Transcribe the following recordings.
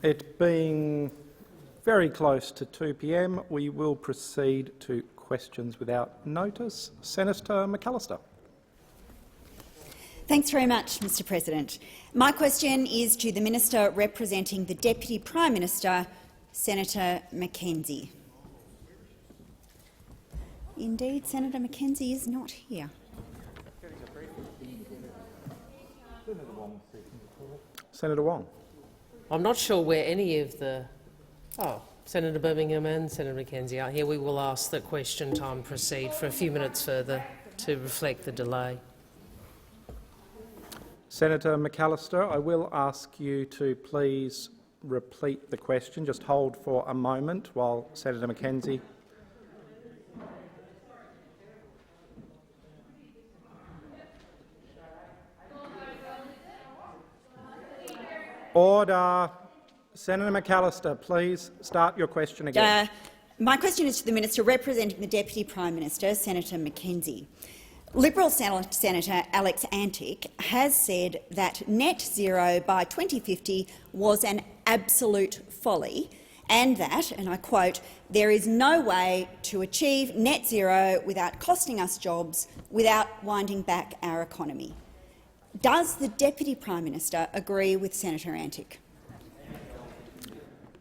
It being very close to 2 p.m, we will proceed to questions without notice. Senator McAllister. Thanks very much, Mr President. My question is to the Minister representing the Deputy Prime Minister, Senator Mackenzie. Indeed, Senator Mackenzie is not here. Senator Wong. I'm not sure where any of the Senator Birmingham and Senator Mackenzie are here. We will ask that question time proceed for a few minutes further to reflect the delay. Senator McAllister, I will ask you to please repeat the question. Just hold for a moment while Senator Mackenzie. Order. Senator McAllister, please start your question again. My question is to the Minister representing the Deputy Prime Minister, Senator Mackenzie. Liberal Senator Alex Antic has said that net zero by 2050 was an absolute folly and that, and I quote, "there is no way to achieve net zero without costing us jobs, without winding back our economy." Does the Deputy Prime Minister agree with Senator Antic?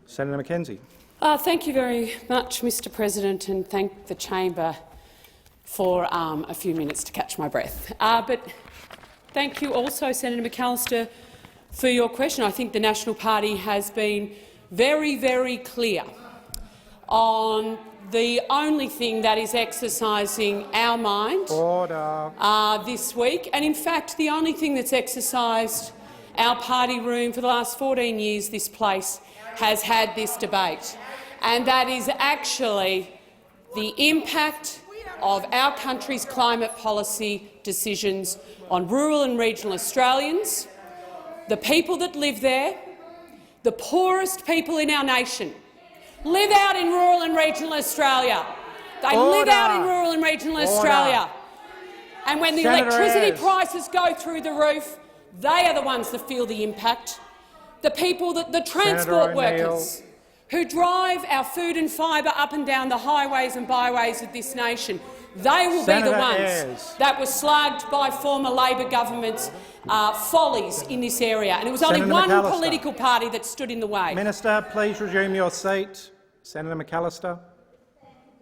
Senator Mackenzie. Thank you very much, Mr President, and thank the chamber for a few minutes to catch my breath. But thank you also, Senator McAllister, for your question. I think the National Party has been very, very clear on the only thing that is exercising our mind this week, and in fact the only thing that's exercised our party room for the last 14 years this place has had this debate, and that is actually the impact of our country's climate policy decisions on rural and regional Australians, the people that live there, the poorest people in our nation, live out in rural and regional Australia. They live out in rural and regional Australia. And when the electricity prices go through the roof, they are the ones that feel the impact. The people, the transport workers who drive our food and fibre up and down the highways and byways of this nation, they will be the ones that were slugged by former Labor government's follies in this area. And it was only one political party that stood in the way. Minister, please resume your seat. Senator McAllister.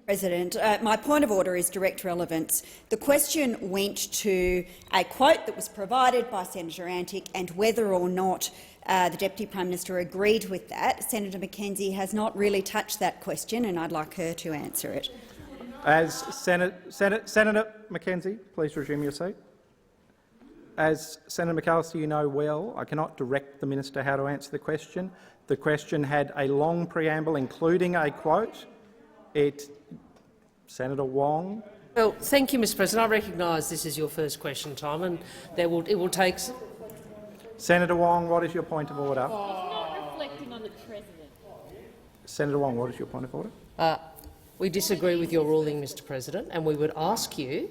President, my point of order is direct relevance. The question went to a quote that was provided by Senator Antic and whether or not the Deputy Prime Minister agreed with that. Senator Mackenzie has not really touched that question, and I'd like her to answer it. Senator Mackenzie, please resume your seat. As Senator McAllister, you know well, I cannot direct the minister how to answer the question. The question had a long preamble, including a quote. Senator Wong. Well, thank you, Mr President. I recognise this is your first question time, and it will take. Senator Wong, what is your point of order? Not reflecting on the President. Senator Wong, what is your point of order? We disagree with your ruling, Mr President, and we would ask you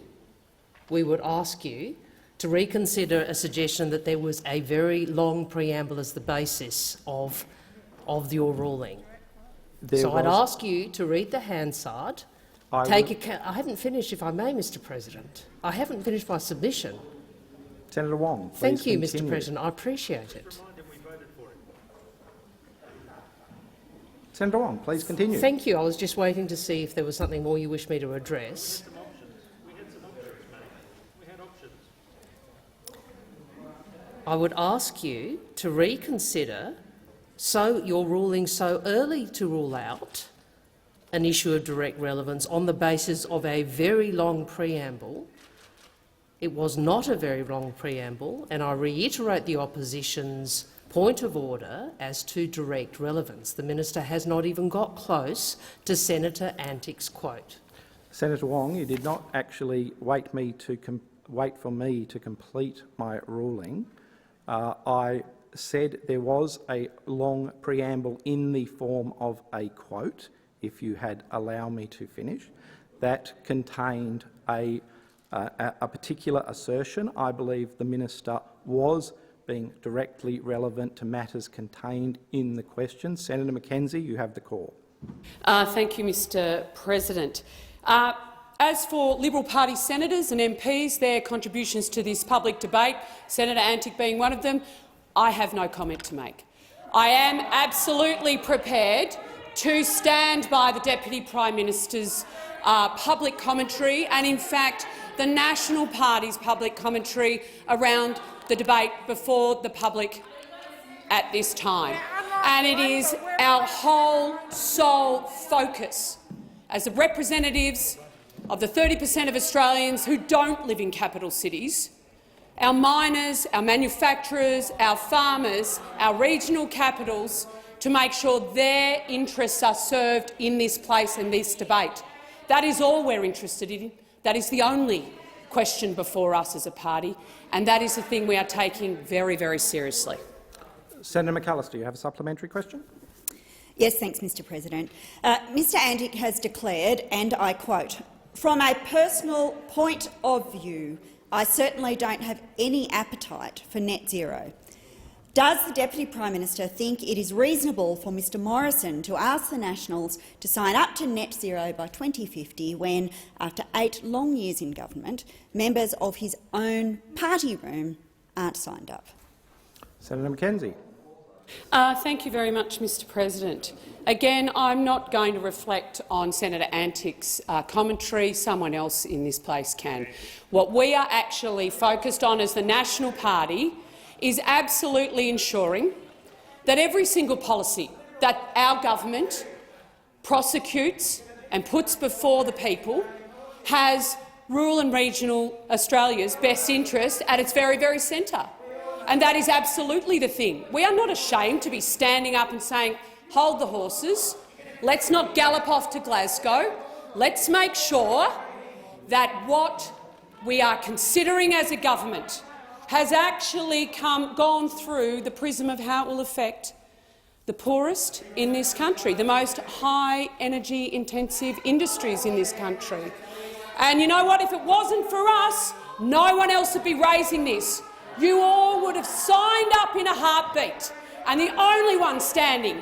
to reconsider a suggestion that there was a very long preamble as the basis of your ruling. I'd ask you to read the Hansard. I haven't finished, if I may, Mr President. I haven't finished my submission. Senator Wong, please Thank you, continue. Mr President. I appreciate it. Senator Wong, please continue. Thank you. I was just waiting to see if there was something more you wish me to address. I would ask you to reconsider your ruling so early to rule out an issue of direct relevance on the basis of a very long preamble. It was not a very long preamble, and I reiterate the opposition's point of order as to direct relevance. The minister has not even got close to Senator Antic's quote. Senator Wong, you did not actually wait for me to complete my ruling. I said there was a long preamble in the form of a quote, if you had allowed me to finish, that contained a particular assertion. I believe the minister was being directly relevant to matters contained in the question. Senator Mackenzie, you have the call. Thank you, Mr President. As for Liberal Party senators and MPs, their contributions to this public debate, Senator Antic being one of them, I have no comment to make. I am absolutely prepared to stand by the Deputy Prime Minister's public commentary and, in fact, the National Party's public commentary around the debate before the public at this time. And it is our whole sole focus as the representatives of the 30% of Australians who don't live in capital cities, our miners, our manufacturers, our farmers, our regional capitals, to make sure their interests are served in this place and this debate. That is all we're interested in. That is the only question before us as a party, and that is the thing we are taking very, very seriously. Senator McAllister, you have a supplementary question? Yes, thanks, Mr President. Mr Antic has declared, and I quote, "From a personal point of view, I certainly don't have any appetite for net zero." Does the Deputy Prime Minister think it is reasonable for Mr Morrison to ask the Nationals to sign up to net zero by 2050 when, after 8 long years in government, members of his own party room aren't signed up? Senator Mackenzie. Thank you very much, Mr President. Again, I'm not going to reflect on Senator Antic's commentary. Someone else in this place can. What we are actually focused on as the National Party is absolutely ensuring that every single policy that our government prosecutes and puts before the people has rural and regional Australia's best interest at its very, very centre. And that is absolutely the thing. We are not ashamed to be standing up and saying, hold the horses, let's not gallop off to Glasgow, let's make sure that what we are considering as a government has actually gone through the prism of how it will affect the poorest in this country, the most high-energy intensive industries in this country. And you know what? If it wasn't for us, no one else would be raising this. You all would have signed up in a heartbeat, and the only one standing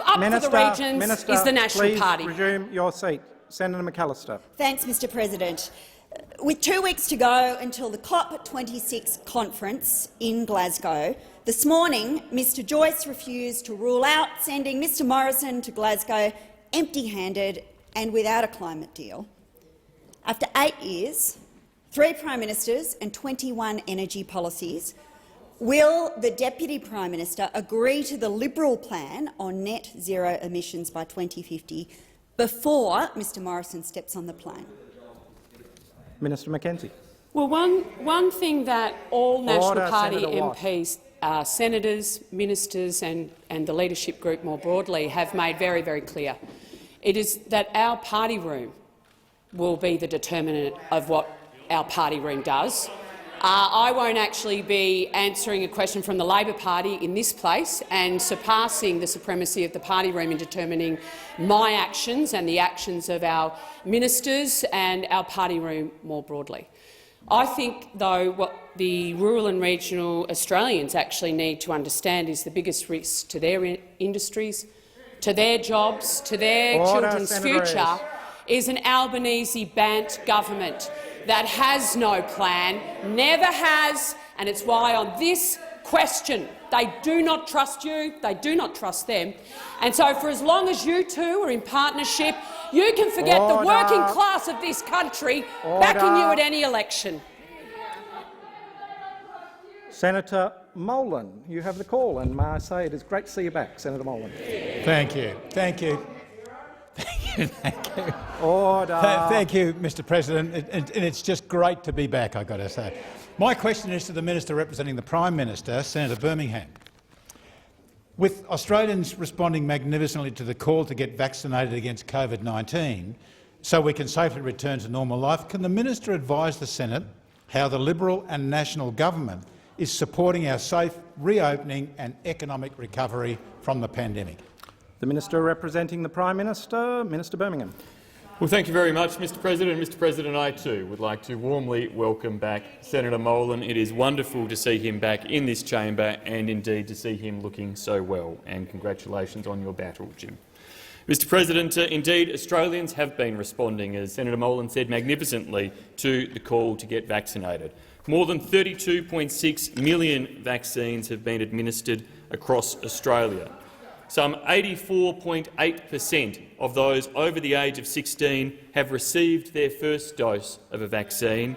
up for the regions is the National Party. Please resume your seat. Senator McAllister. Thanks, Mr President. With 2 weeks to go until the COP26 conference in Glasgow, this morning Mr Joyce refused to rule out sending Mr Morrison to Glasgow empty-handed and without a climate deal. After 8 years, 3 Prime Ministers and 21 energy policies, will the Deputy Prime Minister agree to the Liberal plan on net zero emissions by 2050 before Mr Morrison steps on the plane? Minister Mackenzie. Well, one thing that all National Party Senator Watt. MPs, senators, ministers and the leadership group more broadly have made very, very clear, it is that our party room will be the determinant of what our party room does. I won't actually be answering a question from the Labor Party in this place and surpassing the supremacy of the party room in determining my actions and the actions of our ministers and our party room more broadly. I think, though, what the rural and regional Australians actually need to understand is the biggest risk to their industries, to their jobs, to their children's future is an Albanese-Bant government that has no plan, never has, and it's why on this question they do not trust you, they do not trust them. And so for as long as you two are in partnership, you can forget the working class of this country backing you at any election. Senator Molan, you have the call, and may I say it is great to see you back, Senator Molan. Thank you. Thank you. Thank you. Order. Thank you, Mr President. And it's just great to be back, I've got to say. My question is to the Minister representing the Prime Minister, Senator Birmingham. With Australians responding magnificently to the call to get vaccinated against COVID-19 so we can safely return to normal life, can the Minister advise the Senate how the Liberal and National government is supporting our safe reopening and economic recovery from the pandemic? The Minister representing the Prime Minister, Minister Birmingham. Well, thank you very much, Mr President. Mr President, I too would like to warmly welcome back Senator Molan. It is wonderful to see him back in this chamber and indeed to see him looking so well. And congratulations on your battle, Jim. Mr President, indeed Australians have been responding, as Senator Molan said, magnificently to the call to get vaccinated. More than 32.6 million vaccines have been administered across Australia. Some 84.8% of those over the age of 16 have received their first dose of a vaccine,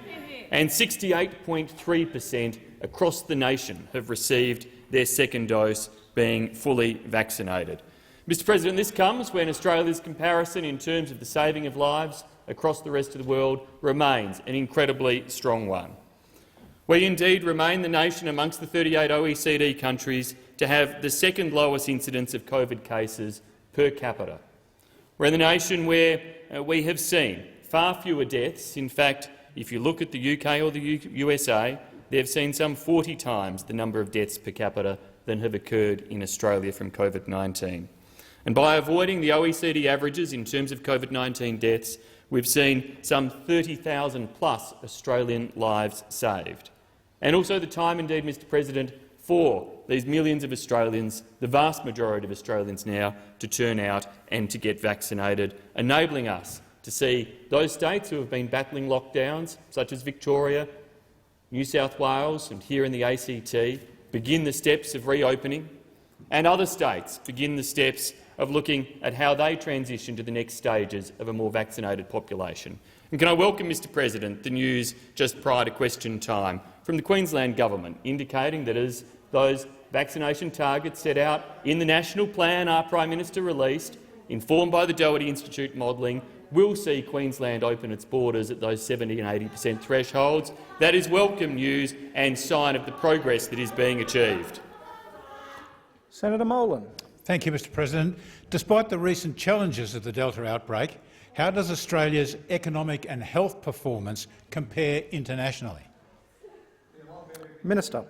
and 68.3% across the nation have received their second dose, being fully vaccinated. Mr President, this comes when Australia's comparison in terms of the saving of lives across the rest of the world remains an incredibly strong one. We indeed remain the nation amongst the 38 OECD countries to have the second lowest incidence of COVID cases per capita. We're in the nation where we have seen far fewer deaths. In fact, if you look at the UK or the USA, they've seen some 40 times the number of deaths per capita than have occurred in Australia from COVID-19. And by avoiding the OECD averages in terms of COVID-19 deaths, we've seen some 30,000+ Australian lives saved. And also the time, indeed, Mr President, for these millions of Australians, the vast majority of Australians now, to turn out and to get vaccinated, enabling us to see those states who have been battling lockdowns, such as Victoria, New South Wales and here in the ACT, begin the steps of reopening, and other states begin the steps of looking at how they transition to the next stages of a more vaccinated population. And can I welcome, Mr President, the news just prior to question time from the Queensland Government indicating that as those vaccination targets set out in the national plan our Prime Minister released, informed by the Doherty Institute modelling, will see Queensland open its borders at those 70% and 80% thresholds. That is welcome news and sign of the progress that is being achieved. Senator Molan. Thank you, Mr President. Despite the recent challenges of the Delta outbreak, how does Australia's economic and health performance compare internationally? Minister.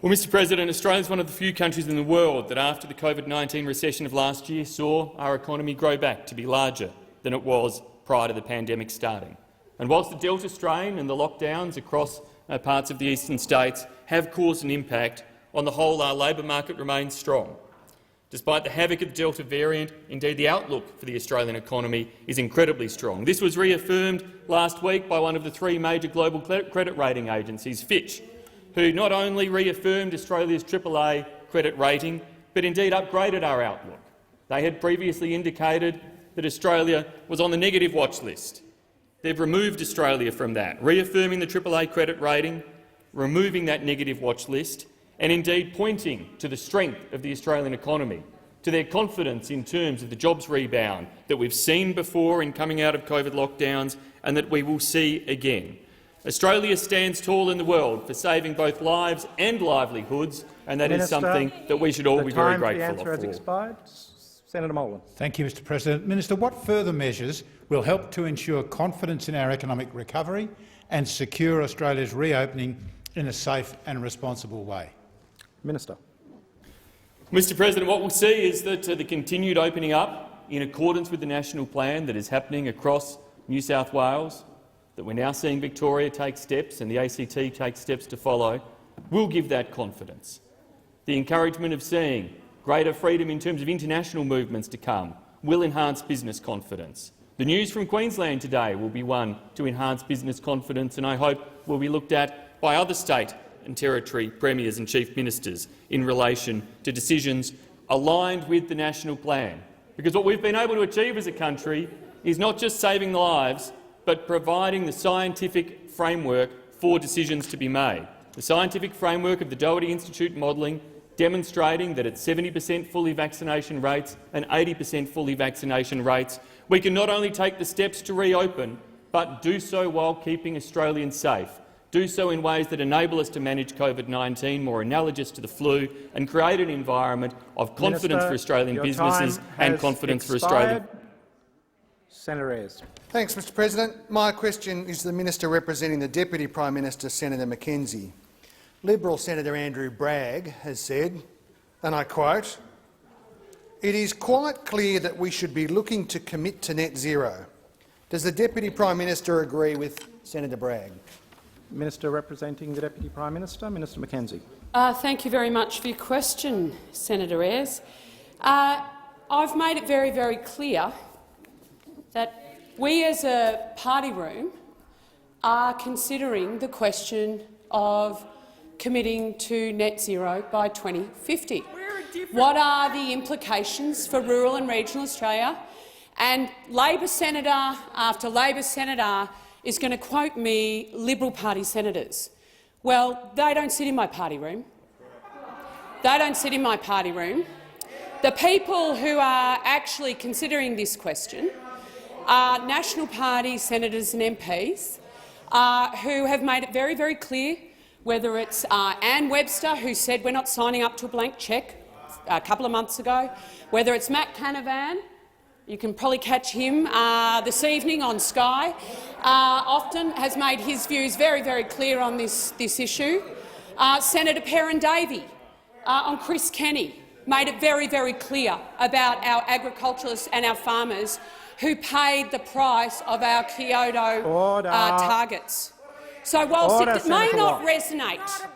Well, Mr President, Australia is one of the few countries in the world that after the COVID-19 recession of last year saw our economy grow back to be larger than it was prior to the pandemic starting. And whilst the Delta strain and the lockdowns across parts of the eastern states have caused an impact, on the whole our labour market remains strong. Despite the havoc of the Delta variant, indeed the outlook for the Australian economy is incredibly strong. This was reaffirmed last week by one of the three major global credit rating agencies, Fitch, who not only reaffirmed Australia's AAA credit rating, but indeed upgraded our outlook. They had previously indicated that Australia was on the negative watch list. They've removed Australia from that, reaffirming the AAA credit rating, removing that negative watch list, and indeed pointing to the strength of the Australian economy, to their confidence in terms of the jobs rebound that we've seen before in coming out of COVID lockdowns and that we will see again. Australia stands tall in the world for saving both lives and livelihoods, and that is something that we should all be very grateful for. The time for the answer has expired. Senator Molan. Thank you, Mr President. Minister, what further measures will help to ensure confidence in our economic recovery and secure Australia's reopening in a safe and responsible way? Minister. Mr President, what we'll see is that the continued opening up in accordance with the national plan that is happening across New South Wales, that we're now seeing Victoria take steps and the ACT take steps to follow, will give that confidence. The encouragement of seeing greater freedom in terms of international movements to come will enhance business confidence. The news from Queensland today will be one to enhance business confidence, and I hope will be looked at by other state and territory premiers and chief ministers in relation to decisions aligned with the national plan. Because what we've been able to achieve as a country is not just saving lives, but providing the scientific framework for decisions to be made. The scientific framework of the Doherty Institute modelling demonstrating that at 70% fully vaccination rates and 80% fully vaccination rates, we can not only take the steps to reopen, but do so while keeping Australians safe, do so in ways that enable us to manage COVID-19 more analogous to the flu and create an environment of confidence for Australian businesses and confidence for Australia. Senator Ayres. Thanks, Mr President. My question is to the Minister representing the Deputy Prime Minister, Senator Mackenzie. Liberal Senator Andrew Bragg has said, and I quote, It is quite clear that we should be looking to commit to net zero. Does the Deputy Prime Minister agree with Senator Bragg? Minister representing the Deputy Prime Minister, Minister Mackenzie. Thank you very much for your question, Senator Ayres. I've made it very, very clear that we as a party room are considering the question of committing to net zero by 2050. What are the implications for rural and regional Australia? And Labor senator after Labor senator is going to quote me Liberal Party senators. Well, they don't sit in my party room. They don't sit in my party room. The people who are actually considering this question are National Party senators and MPs who have made it very, very clear, whether it's Anne Webster, who said we're not signing up to a blank cheque a couple of months ago, whether it's Matt Canavan, you can probably catch him this evening on Sky, often has made his views very, very clear on this issue. Senator Perrin Davey on Chris Kenny made it very, very clear about our agriculturalists and our farmers who paid the price of our Kyoto targets. So whilst it may not resonate,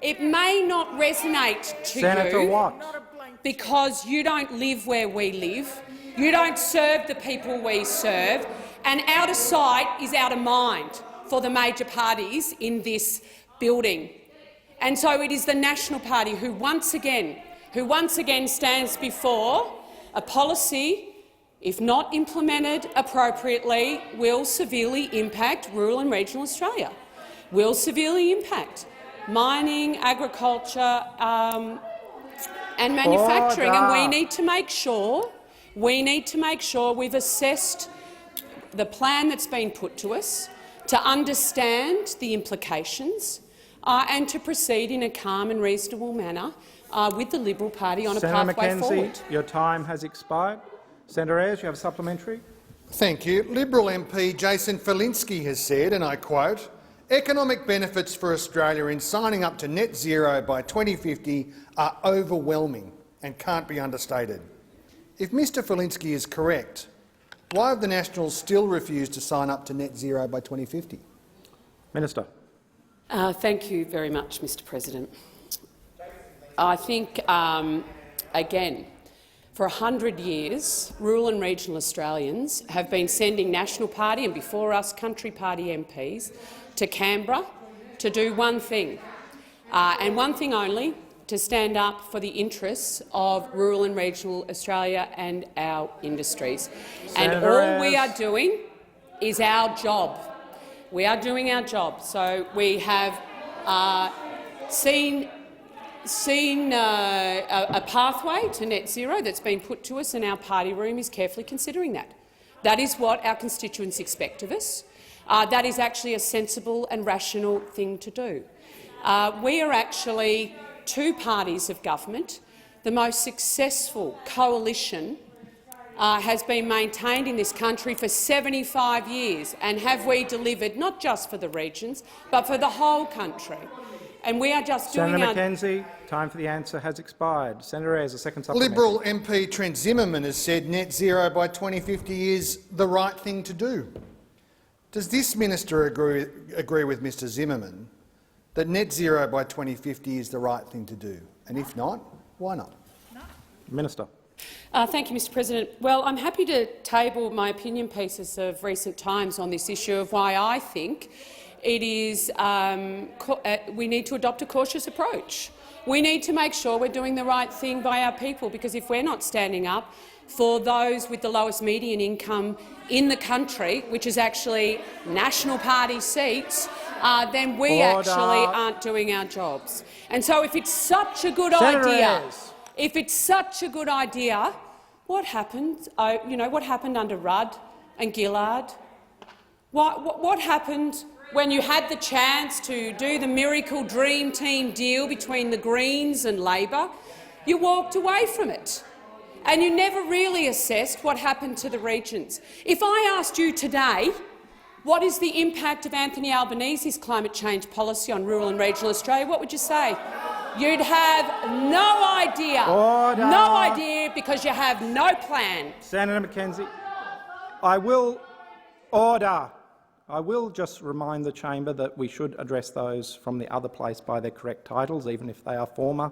it may not resonate to Senator you Watt. because you don't live where we live, you don't serve the people we serve, and out of sight is out of mind for the major parties in this building. And so it is the National Party who once again stands before a policy, if not implemented appropriately, will severely impact rural and regional Australia, will severely impact mining, agriculture and manufacturing. And we need to make sure we've assessed the plan that's been put to us, to understand the implications and to proceed in a calm and reasonable manner with the Liberal Party on a pathway Mackenzie, forward. your time has expired. Senator Ayres, you have a supplementary. Thank you. Liberal MP Jason Falinski has said, and I quote, "Economic benefits for Australia in signing up to net zero by 2050 are overwhelming and can't be understated." If Mr Falinski is correct, why have the Nationals still refused to sign up to net zero by 2050? Minister. Thank you very much, Mr President. I think, again, for 100 years, rural and regional Australians have been sending National Party and, before us, Country Party MPs to Canberra to do one thing, and one thing only, to stand up for the interests of rural and regional Australia and our industries. And all we are doing is our job. We are doing our job. So we have seen a pathway to net zero that's been put to us, and our party room is carefully considering that. That is what our constituents expect of us. That is actually a sensible and rational thing to do. We are actually two parties of government. The most successful coalition has been maintained in this country for 75 years, and have we delivered not just for the regions but for the whole country. And we are just doing Senator Mackenzie, time for the answer has expired. Senator Ayres, a second supplementary. Liberal MP Trent Zimmerman has said net zero by 2050 is the right thing to do. Does this minister agree with Mr Zimmerman that net zero by 2050 is the right thing to do? And if not, why not? Minister. Thank you, Mr President. Well, I'm happy to table my opinion pieces of recent times on this issue of why I think it is we need to adopt a cautious approach. We need to make sure we're doing the right thing by our people, because if we're not standing up for those with the lowest median income in the country, which is actually National Party seats, then we actually aren't doing our jobs. And so if it's such a good idea, what happened? What happened under Rudd and Gillard? What happened when you had the chance to do the miracle Dream Team deal between the Greens and Labor? You walked away from it, and you never really assessed what happened to the regions. If I asked you today, what is the impact of Anthony Albanese's climate change policy on rural and regional Australia, what would you say? You'd have no idea. Order. No idea, because you have no plan. Senator Mackenzie, I will order. I will just remind the chamber that we should address those from the other place by their correct titles, even if they are former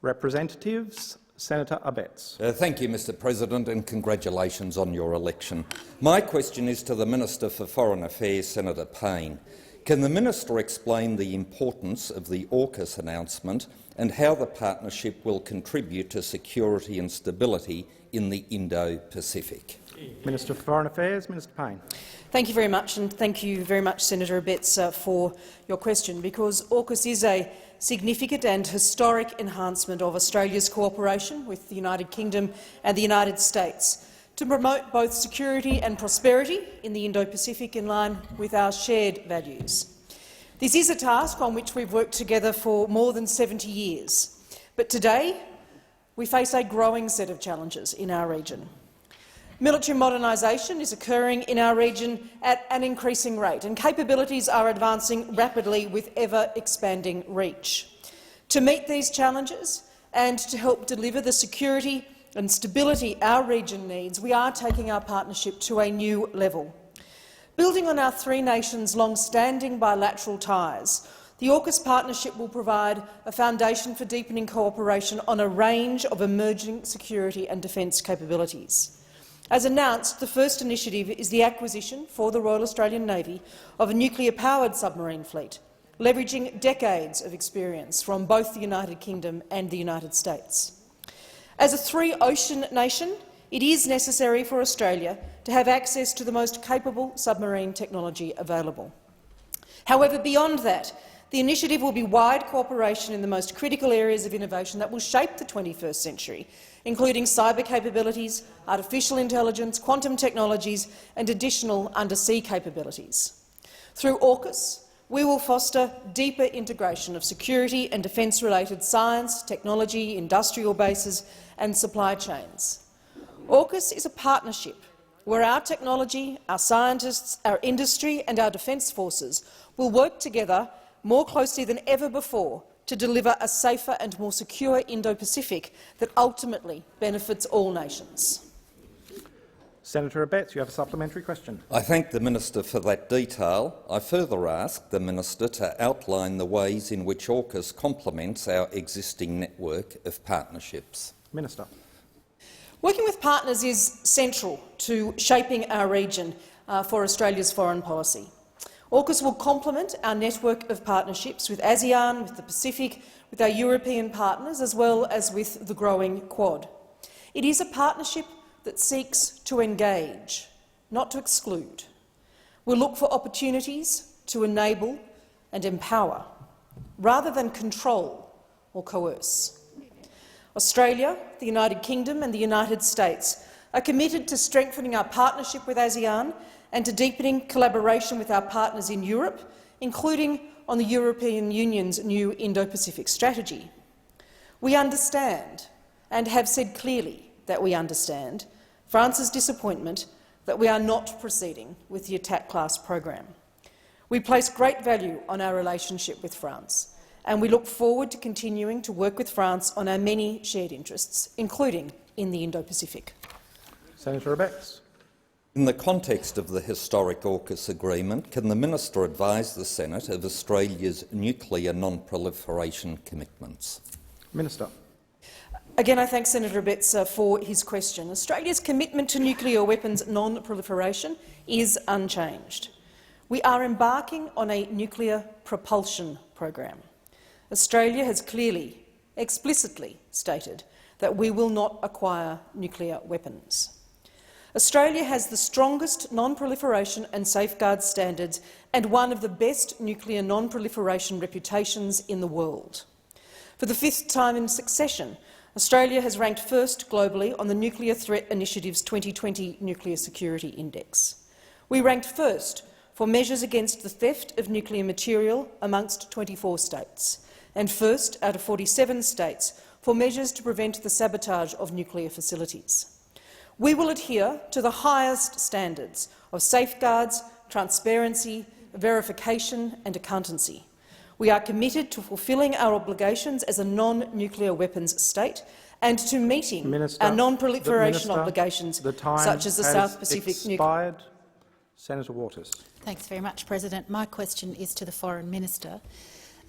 representatives. Senator Abetz. Thank you, Mr President, and congratulations on your election. My question is to the Minister for Foreign Affairs, Senator Payne. Can the minister explain the importance of the AUKUS announcement and how the partnership will contribute to security and stability in the Indo-Pacific? Minister for Foreign Affairs, Minister Payne. Thank you very much, and thank you very much, Senator Abetz, for your question, because AUKUS is a significant and historic enhancement of Australia's cooperation with the United Kingdom and the United States to promote both security and prosperity in the Indo-Pacific in line with our shared values. This is a task on which we've worked together for more than 70 years, but today we face a growing set of challenges in our region. Military modernisation is occurring in our region at an increasing rate, and capabilities are advancing rapidly with ever-expanding reach. To meet these challenges and to help deliver the security and stability our region needs, we are taking our partnership to a new level. Building on our three nations' long-standing bilateral ties, the AUKUS partnership will provide a foundation for deepening cooperation on a range of emerging security and defence capabilities. As announced, the first initiative is the acquisition for the Royal Australian Navy of a nuclear-powered submarine fleet, leveraging decades of experience from both the United Kingdom and the United States. As a three-ocean nation, it is necessary for Australia to have access to the most capable submarine technology available. However, beyond that, the initiative will be wide cooperation in the most critical areas of innovation that will shape the 21st century, including cyber capabilities, artificial intelligence, quantum technologies and additional undersea capabilities. Through AUKUS, we will foster deeper integration of security and defence-related science, technology, industrial bases and supply chains. AUKUS is a partnership where our technology, our scientists, our industry and our defence forces will work together more closely than ever before to deliver a safer and more secure Indo-Pacific that ultimately benefits all nations. Senator Abetz, you have a supplementary question. I thank the Minister for that detail. I further ask the Minister to outline the ways in which AUKUS complements our existing network of partnerships. Minister. Working with partners is central to shaping our region for Australia's foreign policy. AUKUS will complement our network of partnerships with ASEAN, with the Pacific, with our European partners, as well as with the growing Quad. It is a partnership that seeks to engage, not to exclude. We'll look for opportunities to enable and empower, rather than control or coerce. Australia, the United Kingdom and the United States are committed to strengthening our partnership with ASEAN and to deepening collaboration with our partners in Europe, including on the European Union's new Indo-Pacific strategy. We understand, and have said clearly that we understand, France's disappointment that we are not proceeding with the Attack Class program. We place great value on our relationship with France, and we look forward to continuing to work with France on our many shared interests, including in the Indo-Pacific. Senator Abetz. In the context of the historic AUKUS agreement, can the Minister advise the Senate of Australia's nuclear non-proliferation commitments? Minister. Again, I thank Senator Abetz for his question. Australia's commitment to nuclear weapons non-proliferation is unchanged. We are embarking on a nuclear propulsion program. Australia has clearly, explicitly stated that we will not acquire nuclear weapons. Australia has the strongest non-proliferation and safeguard standards and one of the best nuclear non-proliferation reputations in the world. For the fifth time in succession, Australia has ranked first globally on the Nuclear Threat Initiative's 2020 Nuclear Security Index. We ranked first for measures against the theft of nuclear material amongst 24 states, and first out of 47 states for measures to prevent the sabotage of nuclear facilities. We will adhere to the highest standards of safeguards, transparency, verification and accountancy. We are committed to fulfilling our obligations as a non-nuclear weapons state and to meeting Minister, our non-proliferation Minister, obligations, the time such as the has South Pacific nuclear. expired. Senator Waters. Thanks very much, President. My question is to the Foreign Minister.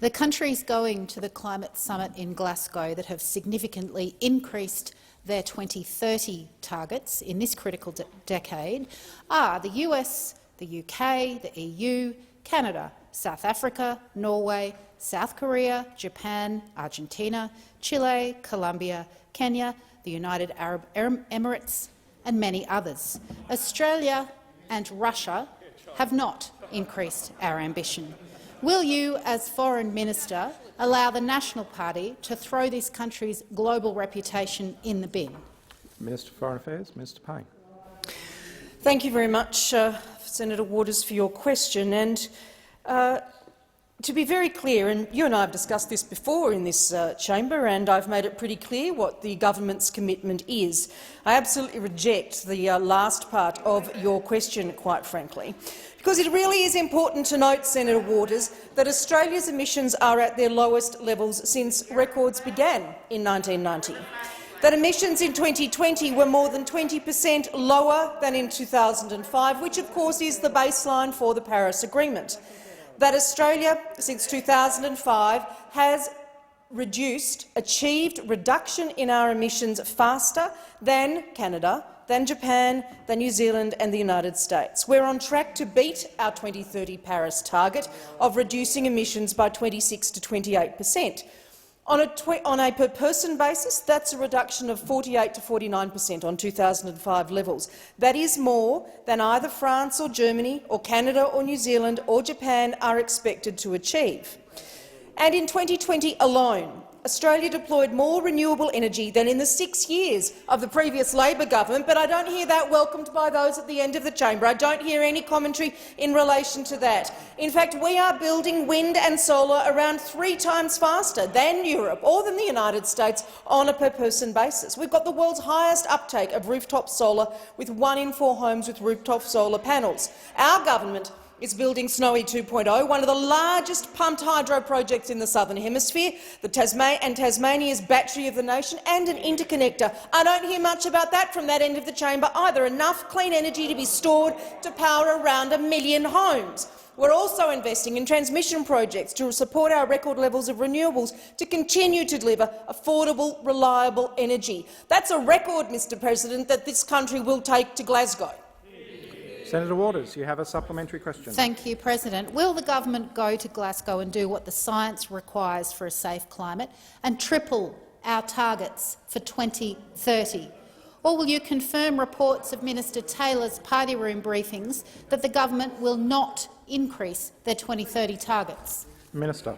The countries going to the climate summit in Glasgow that have significantly increased their 2030 targets in this critical decade are the US, the UK, the EU, Canada, South Africa, Norway, South Korea, Japan, Argentina, Chile, Colombia, Kenya, the United Arab Emirates and many others. Australia and Russia have not increased our ambition. Will you, as Foreign Minister, allow the National Party to throw this country's global reputation in the bin? Minister for Foreign Affairs, Mr Payne. Thank you very much, Senator Waters, for your question. And to be very clear, and you and I have discussed this before in this chamber, and I've made it pretty clear what the government's commitment is. I absolutely reject the last part of your question, quite frankly, because it really is important to note, Senator Waters, that Australia's emissions are at their lowest levels since records began in 1990. That emissions in 2020 were more than 20% lower than in 2005, which of course is the baseline for the Paris Agreement. That Australia, since 2005, has achieved reduction in our emissions faster than Canada, than Japan, than New Zealand and the United States. We're on track to beat our 2030 Paris target of reducing emissions by 26 to 28%. On a per-person basis, that's a reduction of 48 to 49% on 2005 levels. That is more than either France or Germany or Canada or New Zealand or Japan are expected to achieve. And in 2020 alone, Australia deployed more renewable energy than in the 6 years of the previous Labor government, but I don't hear that welcomed by those at the end of the chamber. I don't hear any commentary in relation to that. In fact, we are building wind and solar around 3 times faster than Europe or than the United States on a per-person basis. We've got the world's highest uptake of rooftop solar, with 1 in 4 homes with rooftop solar panels. Our government is building Snowy 2.0, one of the largest pumped hydro projects in the Southern Hemisphere, Tasmania's battery of the nation, and an interconnector. I don't hear much about that from that end of the chamber either. Enough clean energy to be stored to power around 1 million homes. We're also investing in transmission projects to support our record levels of renewables to continue to deliver affordable, reliable energy. That's a record, Mr President, that this country will take to Glasgow. Senator Waters, you have a supplementary question. Thank you, President. Will the government go to Glasgow and do what the science requires for a safe climate and triple our targets for 2030? Or will you confirm reports of Minister Taylor's party room briefings that the government will not increase their 2030 targets? Minister.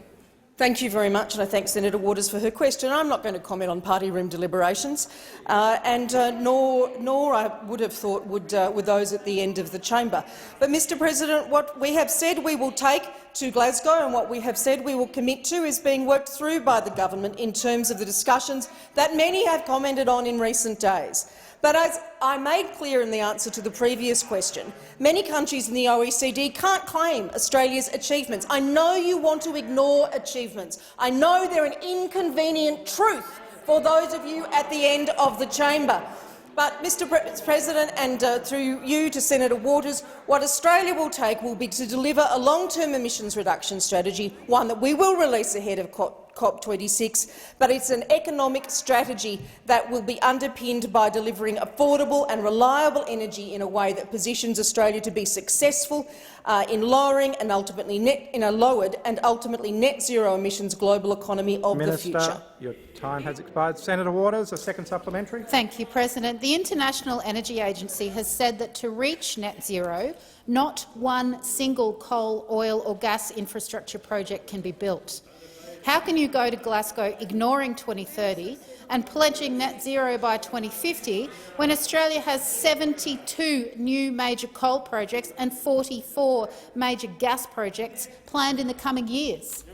Thank you very much, and I thank Senator Waters for her question. I'm not going to comment on party room deliberations, nor I would have thought would those at the end of the chamber. But, Mr President, what we have said we will take to Glasgow and what we have said we will commit to is being worked through by the government in terms of the discussions that many have commented on in recent days. But as I made clear in the answer to the previous question, many countries in the OECD can't claim Australia's achievements. I know you want to ignore achievements. I know they're an inconvenient truth for those of you at the end of the chamber. But, Mr President, and through you to Senator Waters, what Australia will take will be to deliver a long-term emissions reduction strategy, one that we will release ahead of COP26, but it's an economic strategy that will be underpinned by delivering affordable and reliable energy in a way that positions Australia to be successful in lowering and ultimately lowered and ultimately net zero emissions global economy of the future. Minister, your time has expired. Senator Waters, a second supplementary. Thank you, President. The International Energy Agency has said that to reach net zero, not one single coal, oil or gas infrastructure project can be built. How can you go to Glasgow ignoring 2030 and pledging net zero by 2050 when Australia has 72 new major coal projects and 44 major gas projects planned in the coming years?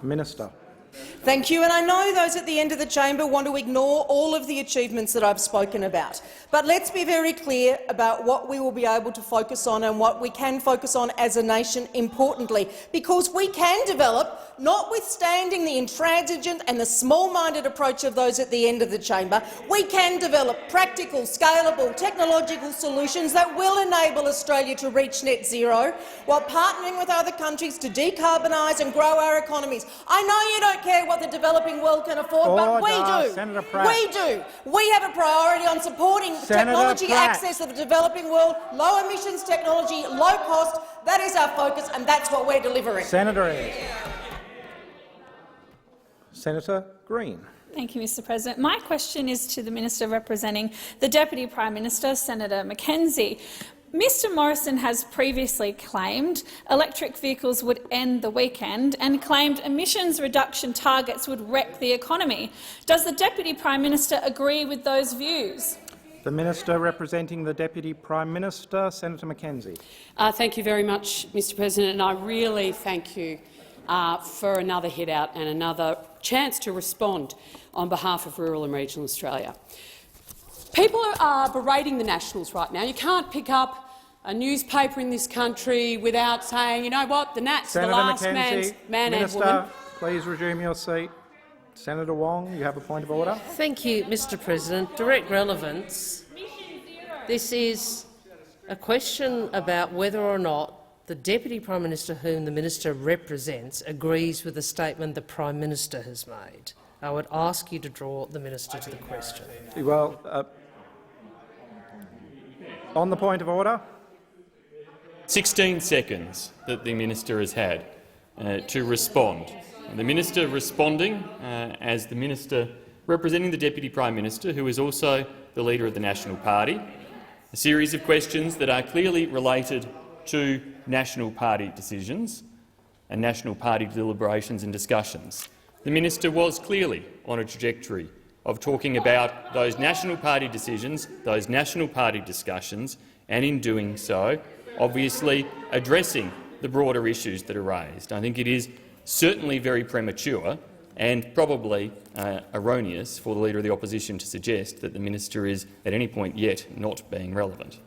Minister. Thank you, and I know those at the end of the chamber want to ignore all of the achievements that I've spoken about. But let's be very clear about what we will be able to focus on and what we can focus on as a nation, importantly, because we can develop, notwithstanding the intransigent and the small-minded approach of those at the end of the chamber, we can develop practical, scalable, technological solutions that will enable Australia to reach net zero while partnering with other countries to decarbonise and grow our economies. I know you don't care what the developing world can afford, but we do. Senator Pratt. We do. We have a priority on supporting Senator technology Pratt. access of the developing world, low emissions technology, low cost. That is our focus, and that's what we're delivering. Senator Ayres. Senator Green. Thank you, Mr President. My question is to the Minister representing the Deputy Prime Minister, Senator Mackenzie. Mr Morrison has previously claimed electric vehicles would end the weekend and claimed emissions reduction targets would wreck the economy. Does the Deputy Prime Minister agree with those views? The Minister representing the Deputy Prime Minister, Senator Mackenzie. Thank you very much, Mr President, and I really thank you for another hit out and another chance to respond on behalf of rural and regional Australia. People are berating the Nationals right now. You can't pick up a newspaper in this country without saying, you know what, the Nats are the last man and woman. Please resume your seat. Senator Wong, you have a point of order. Thank you, Mr President. Direct relevance. This is a question about whether or not the Deputy Prime Minister, whom the Minister represents, agrees with the statement the Prime Minister has made. I would ask you to draw the Minister to the question. Well, on the point of order. 16 seconds that the Minister has had to respond. The Minister responding as the Minister representing the Deputy Prime Minister, who is also the Leader of the National Party, a series of questions that are clearly related to National Party decisions and National Party deliberations and discussions. The Minister was clearly on a trajectory of talking about those National Party decisions, those National Party discussions, and in doing so, obviously addressing the broader issues that are raised. I think it is certainly very premature and probably erroneous for the Leader of the Opposition to suggest that the Minister is at any point yet not being relevant.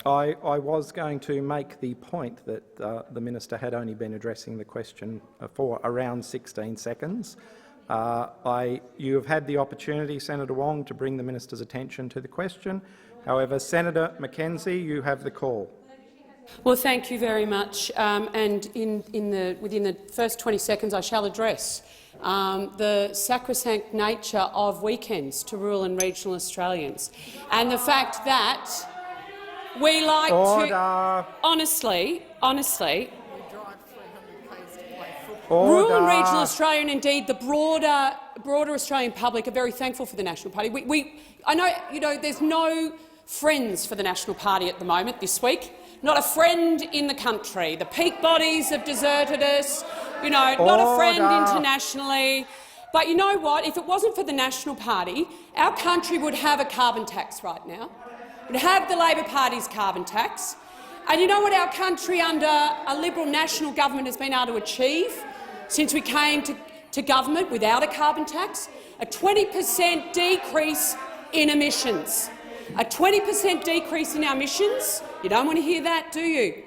I was going to make the point that the Minister had only been addressing the question for around 16 seconds. You have had the opportunity, Senator Wong, to bring the Minister's attention to the question. However, Senator Mackenzie, you have the call. Well, thank you very much. And within the first 20 seconds, I shall address the sacrosanct nature of weekends to rural and regional Australians, and the fact that we like to honestly. Rural and regional Australia, and indeed the broader Australian public, are very thankful for the National Party. I know, there's no friends for the National Party at the moment this week. Not a friend in the country. The peak bodies have deserted us. Not a friend internationally. But you know what? If it wasn't for the National Party, our country would have a carbon tax right now. It would have the Labor Party's carbon tax. And you know what our country under a Liberal national government has been able to achieve since we came to government without a carbon tax? A 20% decrease in emissions. A 20% decrease in our emissions. You don't want to hear that, do you?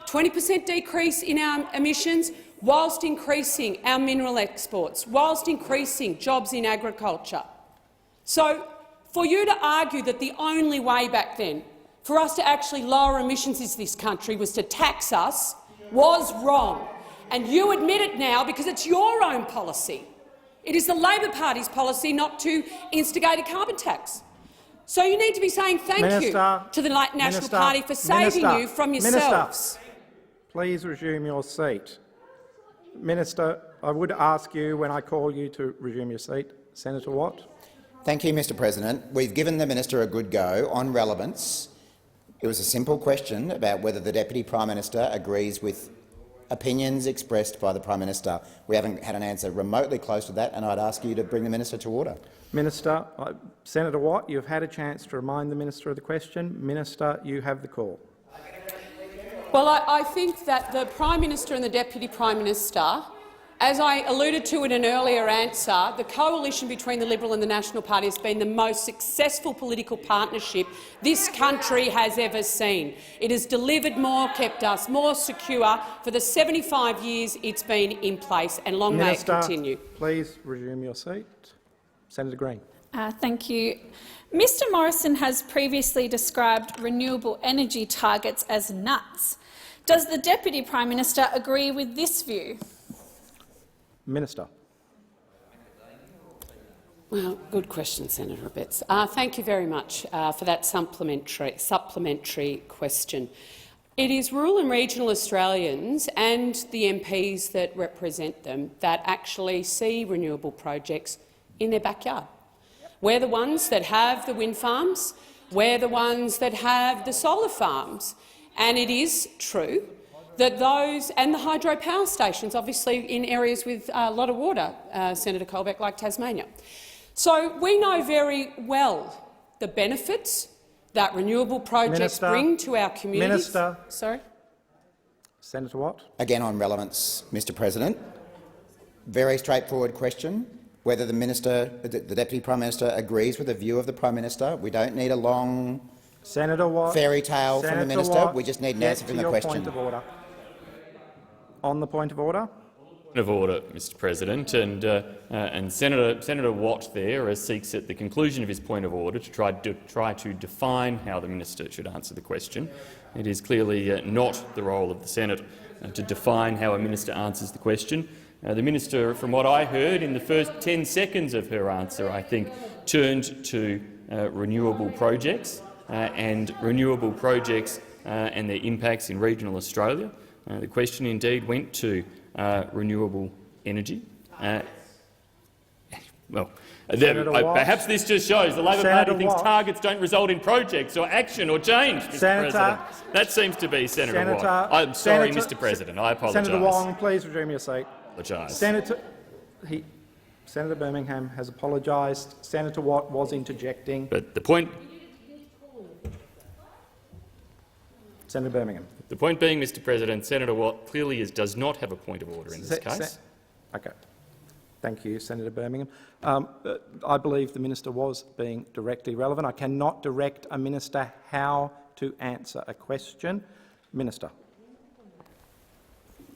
20% decrease in our emissions whilst increasing our mineral exports, whilst increasing jobs in agriculture. So, for you to argue that the only way back then for us to actually lower emissions in this country was to tax us was wrong. And you admit it now because it's your own policy. It is the Labor Party's policy not to instigate a carbon tax. So you need to be saying thank you to the National Party for saving you from yourselves. Minister, please resume your seat. Minister, I would ask you when I call you to resume your seat. Senator Watt. Thank you, Mr President. We've given the minister a good go on relevance. It was a simple question about whether the Deputy Prime Minister agrees with opinions expressed by the Prime Minister. We haven't had an answer remotely close to that, and I'd ask you to bring the minister to order. Minister, Senator Watt, you've had a chance to remind the minister of the question. Minister, you have the call. Well, I think that the Prime Minister and the Deputy Prime Minister As I alluded to in an earlier answer, the coalition between the Liberal and the National Party has been the most successful political partnership this country has ever seen. It has delivered more, kept us more secure for the 75 years it's been in place, and long may it continue. Please resume your seat. Senator Green. Thank you. Mr Morrison has previously described renewable energy targets as nuts. Does the Deputy Prime Minister agree with this view? Minister. Well, good question, Senator Abetz. Thank you very much for that supplementary question. It is rural and regional Australians and the MPs that represent them that actually see renewable projects in their backyard. We're the ones that have the wind farms, we're the ones that have the solar farms, and it is true that those and the hydropower stations, obviously in areas with a lot of water, Senator Colbeck, like Tasmania. So we know very well the benefits that renewable projects bring to our communities. Minister. Sorry? Senator Watt. Again on relevance, Mr President. Very straightforward question. Whether the Deputy Prime Minister agrees with the view of the Prime Minister. We don't need a long Senator Watt. fairy tale from the Minister. Watt, we just need an answer from the question. Point of order. On the point of order. Of order, Mr President, and Senator Watt there seeks at the conclusion of his point of order to try to define how the minister should answer the question. It is clearly not the role of the Senate to define how a minister answers the question. The minister, from what I heard in the first 10 seconds of her answer, I think, turned to renewable projects and renewable projects and their impacts in regional Australia. The question indeed went to renewable energy. Perhaps this just shows the Labor Party thinks targets don't result in projects or action or change, Mr President. That seems to be Senator Watt. I'm sorry, Mr President. I apologise. Senator Wong, please resume your seat. Senator Birmingham has apologised. Senator Watt was interjecting. But the point. Senator Birmingham. The point being, Mr President, Senator Watt clearly does not have a point of order in this case. Okay. Thank you, Senator Birmingham. I believe the minister was being directly relevant. I cannot direct a minister how to answer a question. Minister.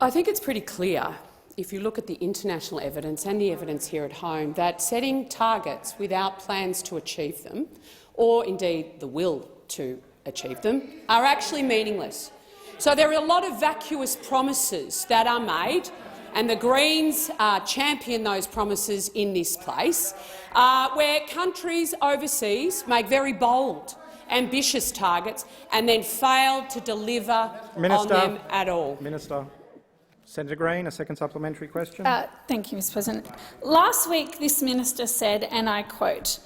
I think it's pretty clear, if you look at the international evidence and the evidence here at home, that setting targets without plans to achieve them, or indeed the will to achieve them, are actually meaningless. So there are a lot of vacuous promises that are made, and the Greens champion those promises in this place, where countries overseas make very bold, ambitious targets and then fail to deliver on them at all. Minister. Senator Green, a second supplementary question. Thank you, Mr President. Last week this minister said, and I quote,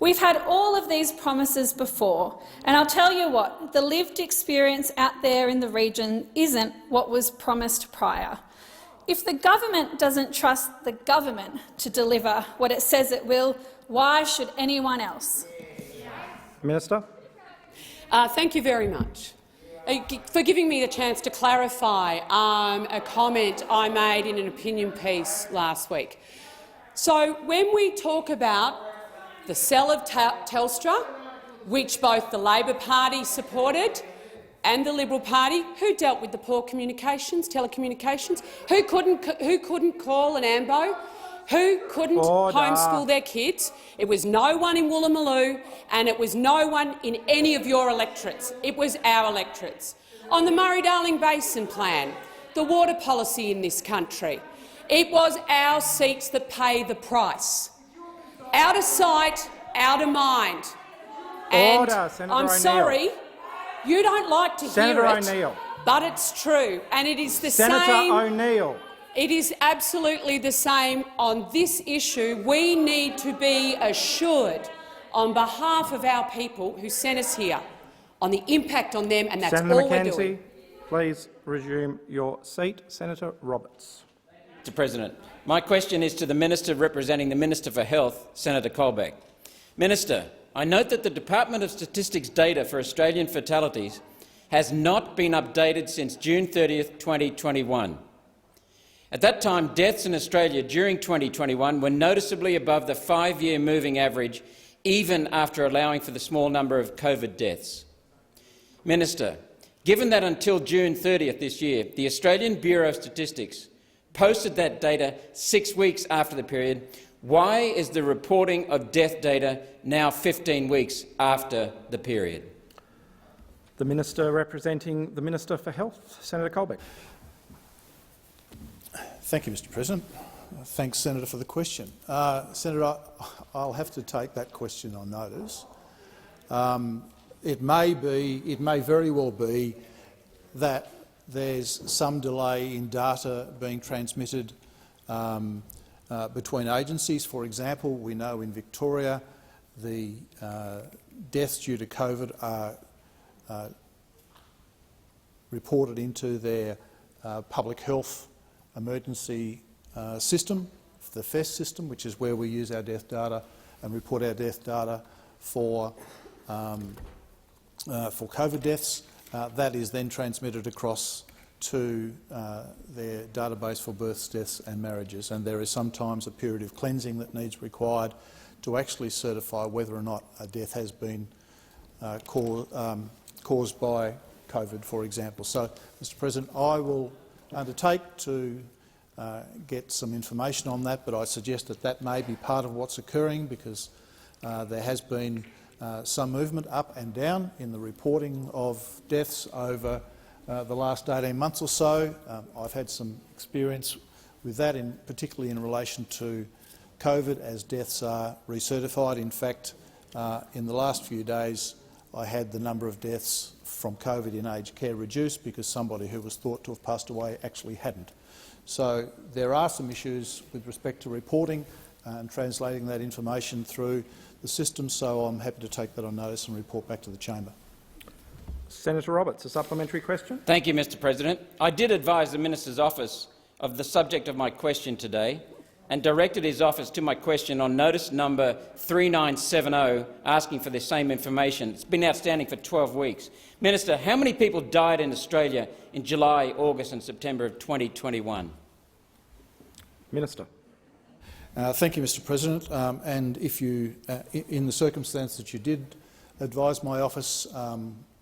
"We've had all of these promises before, and I'll tell you what, the lived experience out there in the region isn't what was promised prior. If the government doesn't trust the government to deliver what it says it will, why should anyone else?" Minister. Thank you very much for giving me the chance to clarify a comment I made in an opinion piece last week. So when we talk about the sale of Telstra, which both the Labor Party supported and the Liberal Party, who dealt with the poor telecommunications, who couldn't call an AMBO, who couldn't homeschool their kids. It was no one in Woolloomooloo, and it was no one in any of your electorates. It was our electorates. On the Murray-Darling Basin Plan, the water policy in this country, it was our seats that pay the price. Out of sight, out of mind. And I'm sorry, you don't like to hear it, but it's true, and it is the same. Senator O'Neill. It is absolutely the same on this issue. We need to be assured, on behalf of our people who sent us here, on the impact on them, and that's Senator all McKenzie, we're doing. please resume your seat. Senator Roberts. Mr President, my question is to the Minister representing the Minister for Health, Senator Colbeck. Minister, I note that the Department of Statistics data for Australian fatalities has not been updated since June 30, 2021. At that time, deaths in Australia during 2021 were noticeably above the 5-year moving average, even after allowing for the small number of COVID deaths. Minister, given that until June 30th this year, the Australian Bureau of Statistics posted that data 6 weeks after the period, why is the reporting of death data now 15 weeks after the period? The Minister representing the Minister for Health, Senator Colbeck. Thank you, Mr President. Thanks, Senator, for the question. Senator, I'll have to take that question on notice. It may very well be that there's some delay in data being transmitted between agencies. For example, we know in Victoria the deaths due to COVID are reported into their public health emergency system, the FES system, which is where we use our death data and report our death data for COVID deaths. That is then transmitted across to their database for births, deaths and marriages, and there is sometimes a period of cleansing that needs required to actually certify whether or not a death has been caused by COVID, for example. So, Mr President, I will undertake to get some information on that, but I suggest that that may be part of what's occurring because there has been some movement up and down in the reporting of deaths over the last 18 months or so. I've had some experience with that, particularly in relation to COVID, as deaths are recertified. In fact, in the last few days, I had the number of deaths from COVID in aged care reduced because somebody who was thought to have passed away actually hadn't. So there are some issues with respect to reporting and translating that information through the system, so I'm happy to take that on notice and report back to the chamber. Senator Roberts, a supplementary question. Thank you, Mr President. I did advise the Minister's office of the subject of my question today and directed his office to my question on notice number 3970 asking for the same information. It's been outstanding for 12 weeks. Minister, how many people died in Australia in July, August and September of 2021? Minister. Thank you, Mr President. And if you, in the circumstance that you did advise my office,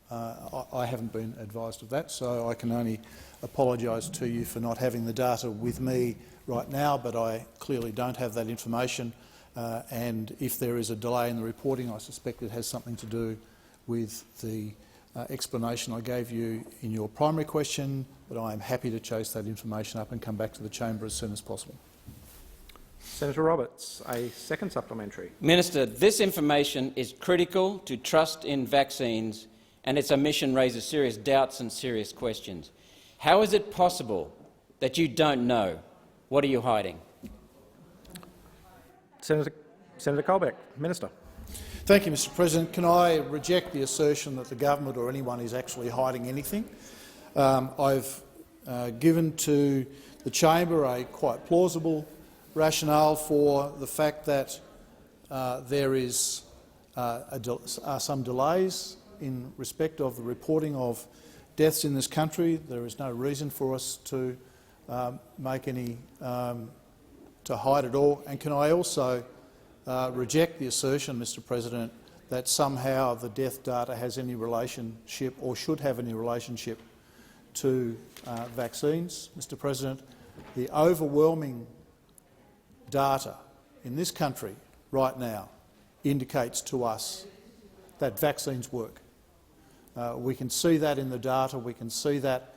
I haven't been advised of that, so I can only apologise to you for not having the data with me right now, but I clearly don't have that information. And if there is a delay in the reporting, I suspect it has something to do with the explanation I gave you in your primary question, but I am happy to chase that information up and come back to the chamber as soon as possible. Senator Roberts, a second supplementary. Minister, this information is critical to trust in vaccines and its omission raises serious doubts and serious questions. How is it possible that you don't know? What are you hiding? Senator Colbeck, Minister. Thank you, Mr President. Can I reject the assertion that the government or anyone is actually hiding anything? I've given to the chamber a quite plausible rationale for the fact that there is some delays in respect of the reporting of deaths in this country. There is no reason for us to make any to hide it all. And can I also reject the assertion, Mr President, that somehow the death data has any relationship or should have any relationship to vaccines? Mr President, the overwhelming data in this country right now indicates to us that vaccines work. We can see that in the data, we can see that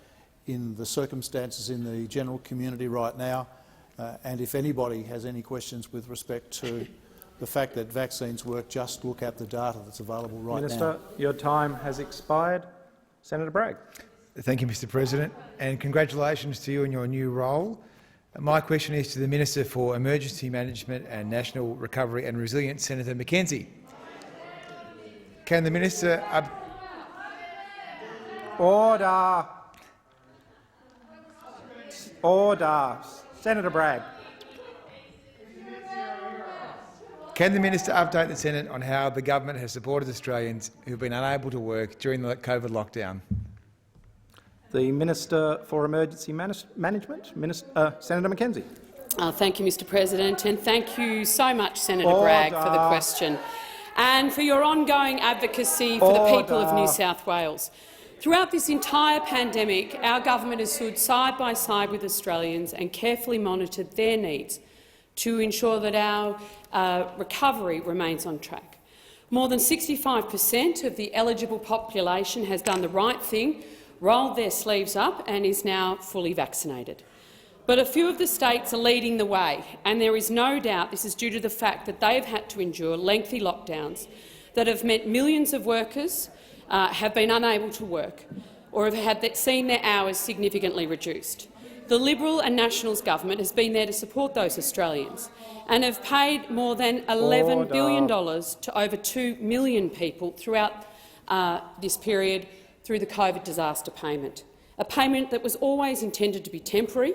in the circumstances in the general community right now, and if anybody has any questions with respect to the fact that vaccines work, just look at the data that's available right now. Minister, your time has expired. Senator Bragg. Thank you, Mr President, and congratulations to you in your new role. My question is to the Minister for Emergency Management and National Recovery and Resilience, Senator Mackenzie. Can the Minister... Order. Order. Senator Bragg. Can the Minister update the Senate on how the government has supported Australians who have been unable to work during the COVID lockdown? The Minister for Emergency Management, Senator Mackenzie. Thank you, Mr President, and thank you so much, Senator Bragg, for the question and for your ongoing advocacy for the people of New South Wales. Throughout this entire pandemic, our government has stood side by side with Australians and carefully monitored their needs to ensure that our recovery remains on track. More than 65% of the eligible population has done the right thing, rolled their sleeves up and is now fully vaccinated. But a few of the states are leading the way, and there is no doubt this is due to the fact that they have had to endure lengthy lockdowns that have meant millions of workers have been unable to work or have seen their hours significantly reduced. The Liberal and Nationals government has been there to support those Australians and have paid more than $11 billion to over 2 million people throughout this period through the COVID disaster payment, a payment that was always intended to be temporary,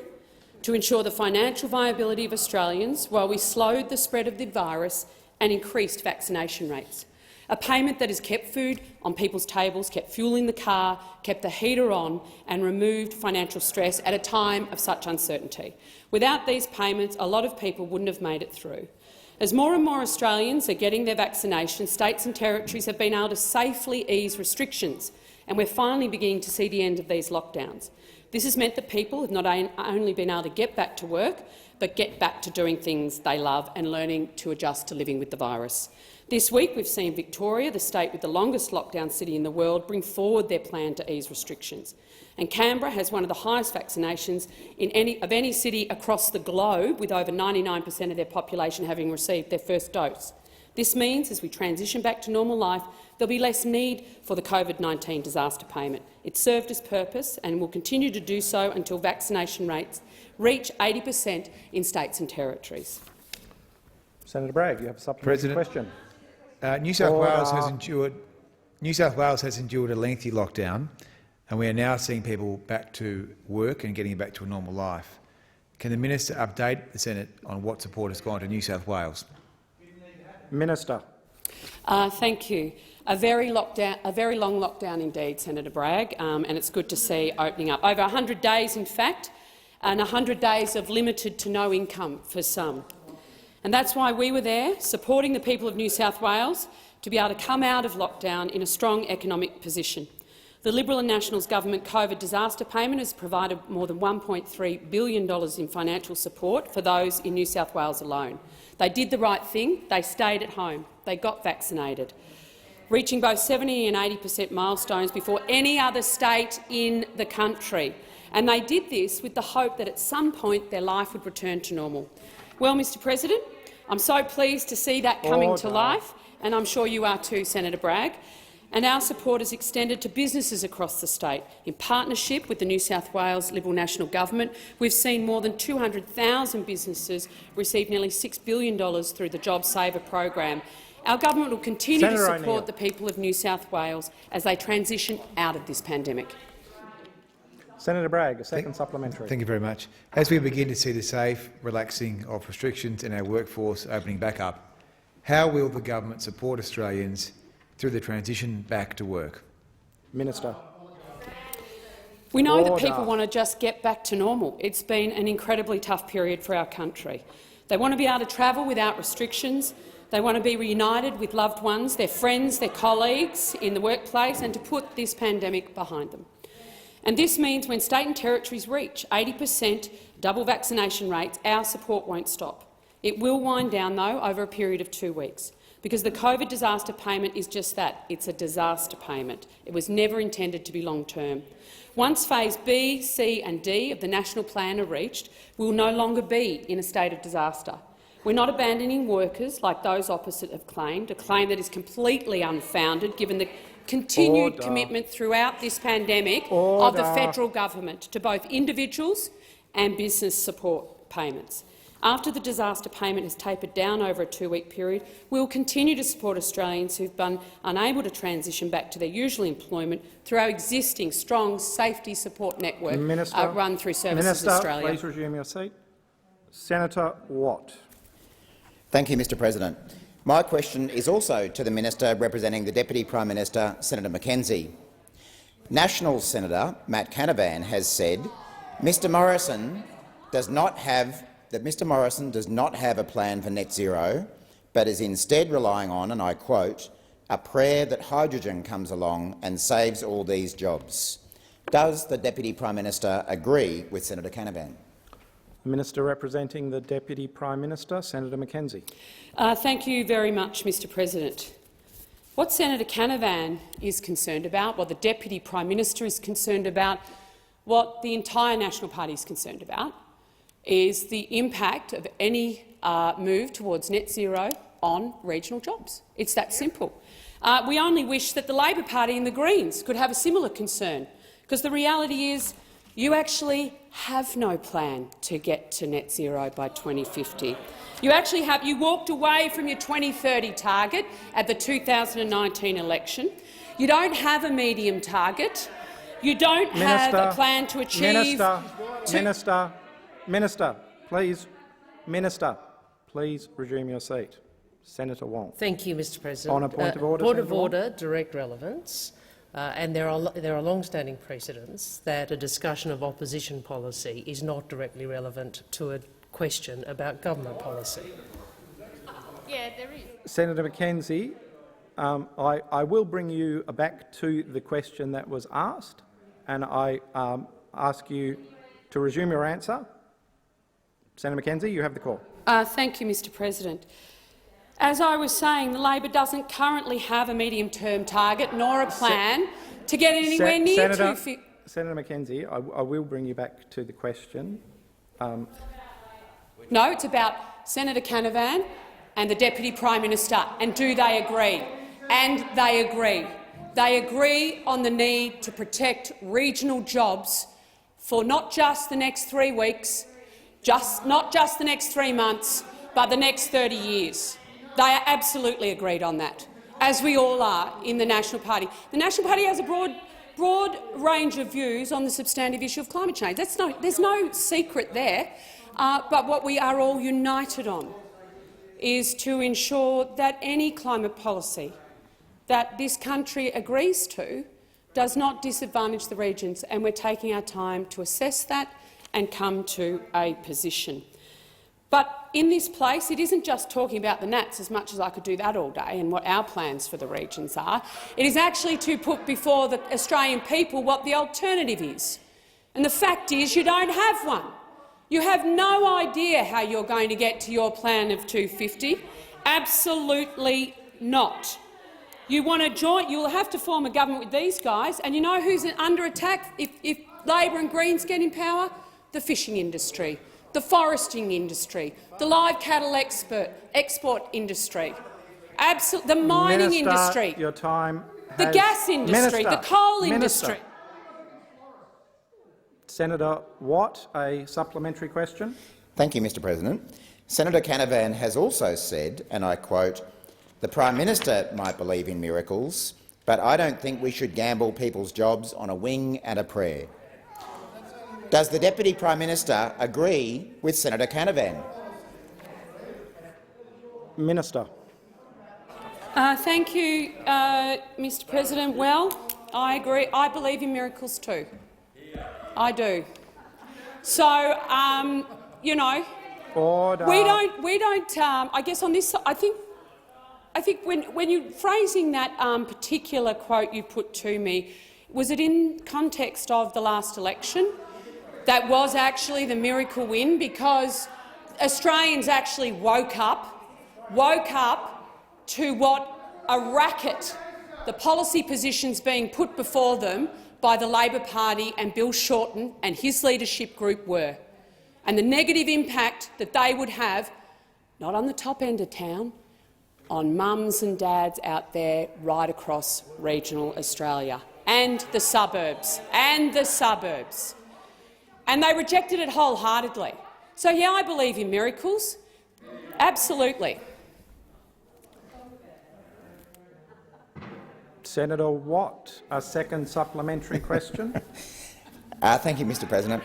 to ensure the financial viability of Australians while we slowed the spread of the virus and increased vaccination rates. A payment that has kept food on people's tables, kept fuel in the car, kept the heater on and removed financial stress at a time of such uncertainty. Without these payments, a lot of people wouldn't have made it through. As more and more Australians are getting their vaccinations, states and territories have been able to safely ease restrictions, and we're finally beginning to see the end of these lockdowns. This has meant that people have not only been able to get back to work, but get back to doing things they love and learning to adjust to living with the virus. This week we've seen Victoria, the state with the longest lockdown city in the world, bring forward their plan to ease restrictions. And Canberra has one of the highest vaccinations of any city across the globe, with over 99% of their population having received their first dose. This means, as we transition back to normal life, there'll be less need for the COVID-19 disaster payment. It served its purpose and will continue to do so until vaccination rates reach 80% in states and territories. Senator Bragg, you have a supplementary question. New South Wales has endured a lengthy lockdown, and we are now seeing people back to work and getting back to a normal life. Can the minister update the Senate on what support has gone to New South Wales? Minister. Thank you. A very long lockdown indeed, Senator Bragg, and it's good to see opening up. Over 100 days, in fact, and 100 days of limited to no income for some. And that's why we were there, supporting the people of New South Wales to be able to come out of lockdown in a strong economic position. The Liberal and Nationals government COVID disaster payment has provided more than $1.3 billion in financial support for those in New South Wales alone. They did the right thing. They stayed at home. They got vaccinated, reaching both 70% and 80% milestones before any other state in the country. And they did this with the hope that at some point their life would return to normal. Well, Mr President, I'm so pleased to see that coming to life, and I'm sure you are too, Senator Bragg. And our support is extended to businesses across the state. In partnership with the New South Wales Liberal National Government, we've seen more than 200,000 businesses receive nearly $6 billion through the JobSaver program. Our government will continue to support the people of New South Wales as they transition out of this pandemic. Senator Bragg, a second supplementary. Thank you very much. As we begin to see the safe relaxing of restrictions and our workforce opening back up, how will the government support Australians through the transition back to work? Minister. We know that people want to just get back to normal. It's been an incredibly tough period for our country. They want to be able to travel without restrictions. They want to be reunited with loved ones, their friends, their colleagues in the workplace, and to put this pandemic behind them. And this means when state and territories reach 80% double vaccination rates, our support won't stop. It will wind down, though, over a period of 2 weeks, because the COVID disaster payment is just that. It's a disaster payment. It was never intended to be long-term. Once Phase B, C and D of the national plan are reached, we will no longer be in a state of disaster. We're not abandoning workers like those opposite have claimed, a claim that is completely unfounded given the continued commitment throughout this pandemic of the federal government to both individuals and business support payments. After the disaster payment has tapered down over a 2-week period, we will continue to support Australians who have been unable to transition back to their usual employment through our existing strong safety support network run through Services Australia. Please resume your seat. Senator Watt. Thank you, Mr President. My question is also to the Minister representing the Deputy Prime Minister, Senator Mackenzie. National Senator Matt Canavan has said Mr Morrison does not have a plan for net zero, but is instead relying on, and I quote, a prayer that hydrogen comes along and saves all these jobs. Does the Deputy Prime Minister agree with Senator Canavan? The Minister representing the Deputy Prime Minister, Senator Mackenzie. Thank you very much, Mr President. What Senator Canavan is concerned about, what the Deputy Prime Minister is concerned about, what the entire National Party is concerned about, is the impact of any move towards net zero on regional jobs. It's that simple. We only wish that the Labor Party and the Greens could have a similar concern, because the reality is you actually have no plan to get to net zero by 2050. You walked away from your 2030 target at the 2019 election. You don't have a medium target. You don't have a plan to achieve— Minister, please resume your seat. Senator Wong. Thank you, Mr President. On a point of order, Point Senator of order, direct relevance. And there are long-standing precedents that a discussion of opposition policy is not directly relevant to a question about government policy. Yeah, there is. Senator Mackenzie, I will bring you back to the question that was asked, and I ask you to resume your answer. Senator Mackenzie, you have the call. Thank you, Mr President. As I was saying, the Labor doesn't currently have a medium-term target nor a plan to get anywhere near Senator, Senator Mackenzie, I will bring you back to the question. No, it's about Senator Canavan and the Deputy Prime Minister, and do they agree? And they agree. They agree on the need to protect regional jobs for not just the next 3 weeks, not just the next 3 months, but the next 30 years. They are absolutely agreed on that, as we all are in the National Party. The National Party has a broad range of views on the substantive issue of climate change. There's no secret there. But what we are all united on is to ensure that any climate policy that this country agrees to does not disadvantage the regions, and we're taking our time to assess that and come to a position. But in this place, it isn't just talking about the Nats, as much as I could do that all day, and what our plans for the regions are. It is actually to put before the Australian people what the alternative is. And the fact is you don't have one. You have no idea how you're going to get to your plan of 250. Absolutely not. You want to join? You'll have to form a government with these guys, and you know who's under attack if Labor and Greens get in power? The fishing industry, the foresting industry, the live cattle export industry, the mining industry, your time the gas industry, the coal industry. Senator Watt, a supplementary question. Thank you, Mr President. Senator Canavan has also said, and I quote, "The Prime Minister might believe in miracles, but I don't think we should gamble people's jobs on a wing and a prayer." Does the Deputy Prime Minister agree with Senator Canavan? Minister. Thank you, Mr President. Well, I agree. I believe in miracles too. I do. So, you know, Order. we don't. I guess on this, I think when you're phrasing that particular quote you put to me, was it in context of the last election? That was actually the miracle win, because Australians actually woke up to what a racket the policy positions being put before them by the Labor Party and Bill Shorten and his leadership group were, and the negative impact that they would have, not on the top end of town, on mums and dads out there right across regional Australia and the suburbs. And they rejected it wholeheartedly. So, yeah, I believe in miracles. Absolutely. Senator Watt, a second supplementary question. Thank you, Mr President.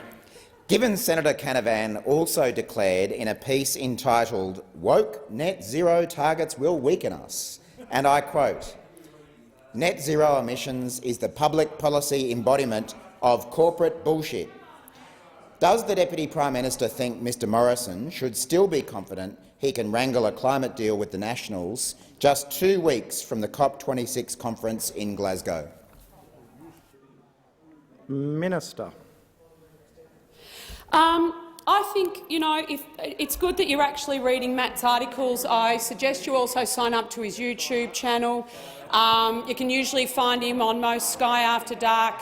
Given Senator Canavan also declared in a piece entitled "Woke Net Zero Targets Will Weaken Us," and I quote, Net zero emissions is the public policy embodiment of corporate bullshit. Does the Deputy Prime Minister think Mr Morrison should still be confident he can wrangle a climate deal with the Nationals just 2 weeks from the COP26 conference in Glasgow? Minister. I think, if it's good that you're actually reading Matt's articles. I suggest you also sign up to his YouTube channel. You can usually find him on most Sky After Dark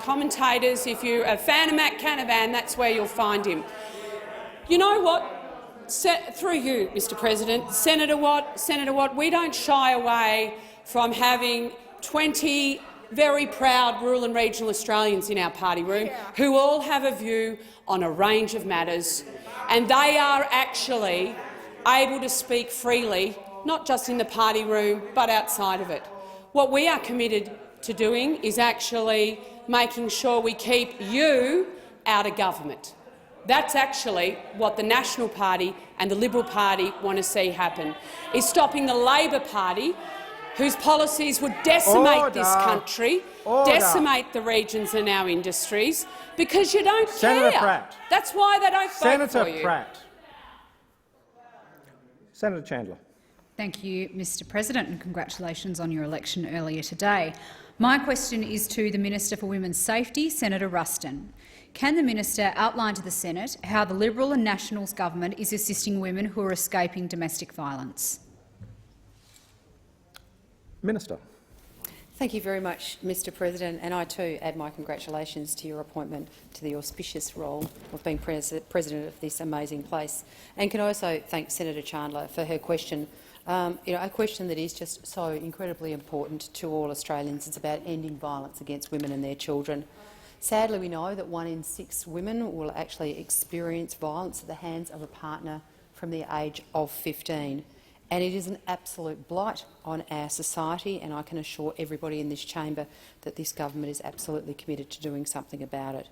commentators. If you're a fan of Matt Canavan, that's where you'll find him. You know what? Through you, Mr President, Senator Watt, we don't shy away from having 20 very proud rural and regional Australians in our party room who all have a view on a range of matters, and they are actually able to speak freely, not just in the party room but outside of it. What we are committed to doing is actually making sure we keep you out of government. That's actually what the National Party and the Liberal Party want to see happen, is stopping the Labor Party, whose policies would decimate this country, decimate the regions and our industries, because you don't Senator care. Pratt. That's why they don't vote for you. Senator Pratt. Senator Chandler. Thank you, Mr President, and congratulations on your election earlier today. My question is to the Minister for Women's Safety, Senator Ruston. Can the minister outline to the Senate how the Liberal and Nationals government is assisting women who are escaping domestic violence? Minister. Thank you very much, Mr President, and I too add my congratulations to your appointment to the auspicious role of being President of this amazing place. And can I also thank Senator Chandler for her question, a question that is just so incredibly important to all Australians. It's about ending violence against women and their children. Sadly, we know that 1 in 6 women will actually experience violence at the hands of a partner from the age of 15. And it is an absolute blight on our society, and I can assure everybody in this chamber that this government is absolutely committed to doing something about it.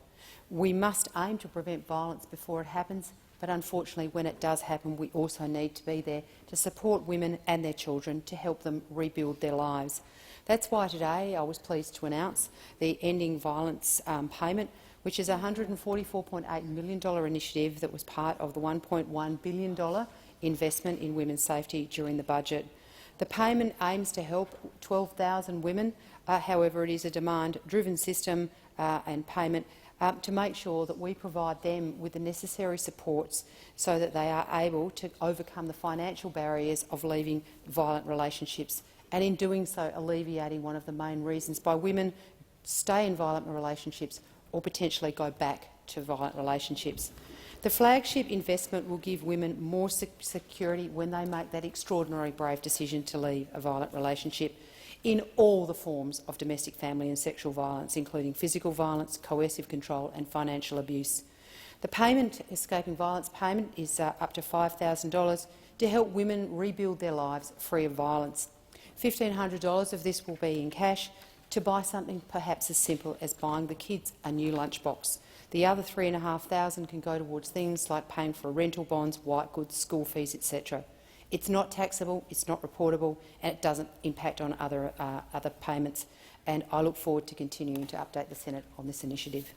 We must aim to prevent violence before it happens, but unfortunately when it does happen we also need to be there to support women and their children, to help them rebuild their lives. That's why today I was pleased to announce the Ending Violence payment, which is a $144.8 million initiative that was part of the $1.1 billion investment in women's safety during the budget. The payment aims to help 12,000 women. However, it is a demand-driven system and payment to make sure that we provide them with the necessary supports so that they are able to overcome the financial barriers of leaving violent relationships, and in doing so alleviating one of the main reasons why women stay in violent relationships or potentially go back to violent relationships. The flagship investment will give women more security when they make that extraordinary brave decision to leave a violent relationship in all the forms of domestic, family and sexual violence, including physical violence, coercive control and financial abuse. The payment, escaping violence payment, is up to $5,000 to help women rebuild their lives free of violence. $1,500 of this will be in cash to buy something perhaps as simple as buying the kids a new lunchbox. The other $3,500 can go towards things like paying for rental bonds, white goods, school fees, etc. It's not taxable, it's not reportable, and it doesn't impact on other payments. And I look forward to continuing to update the Senate on this initiative.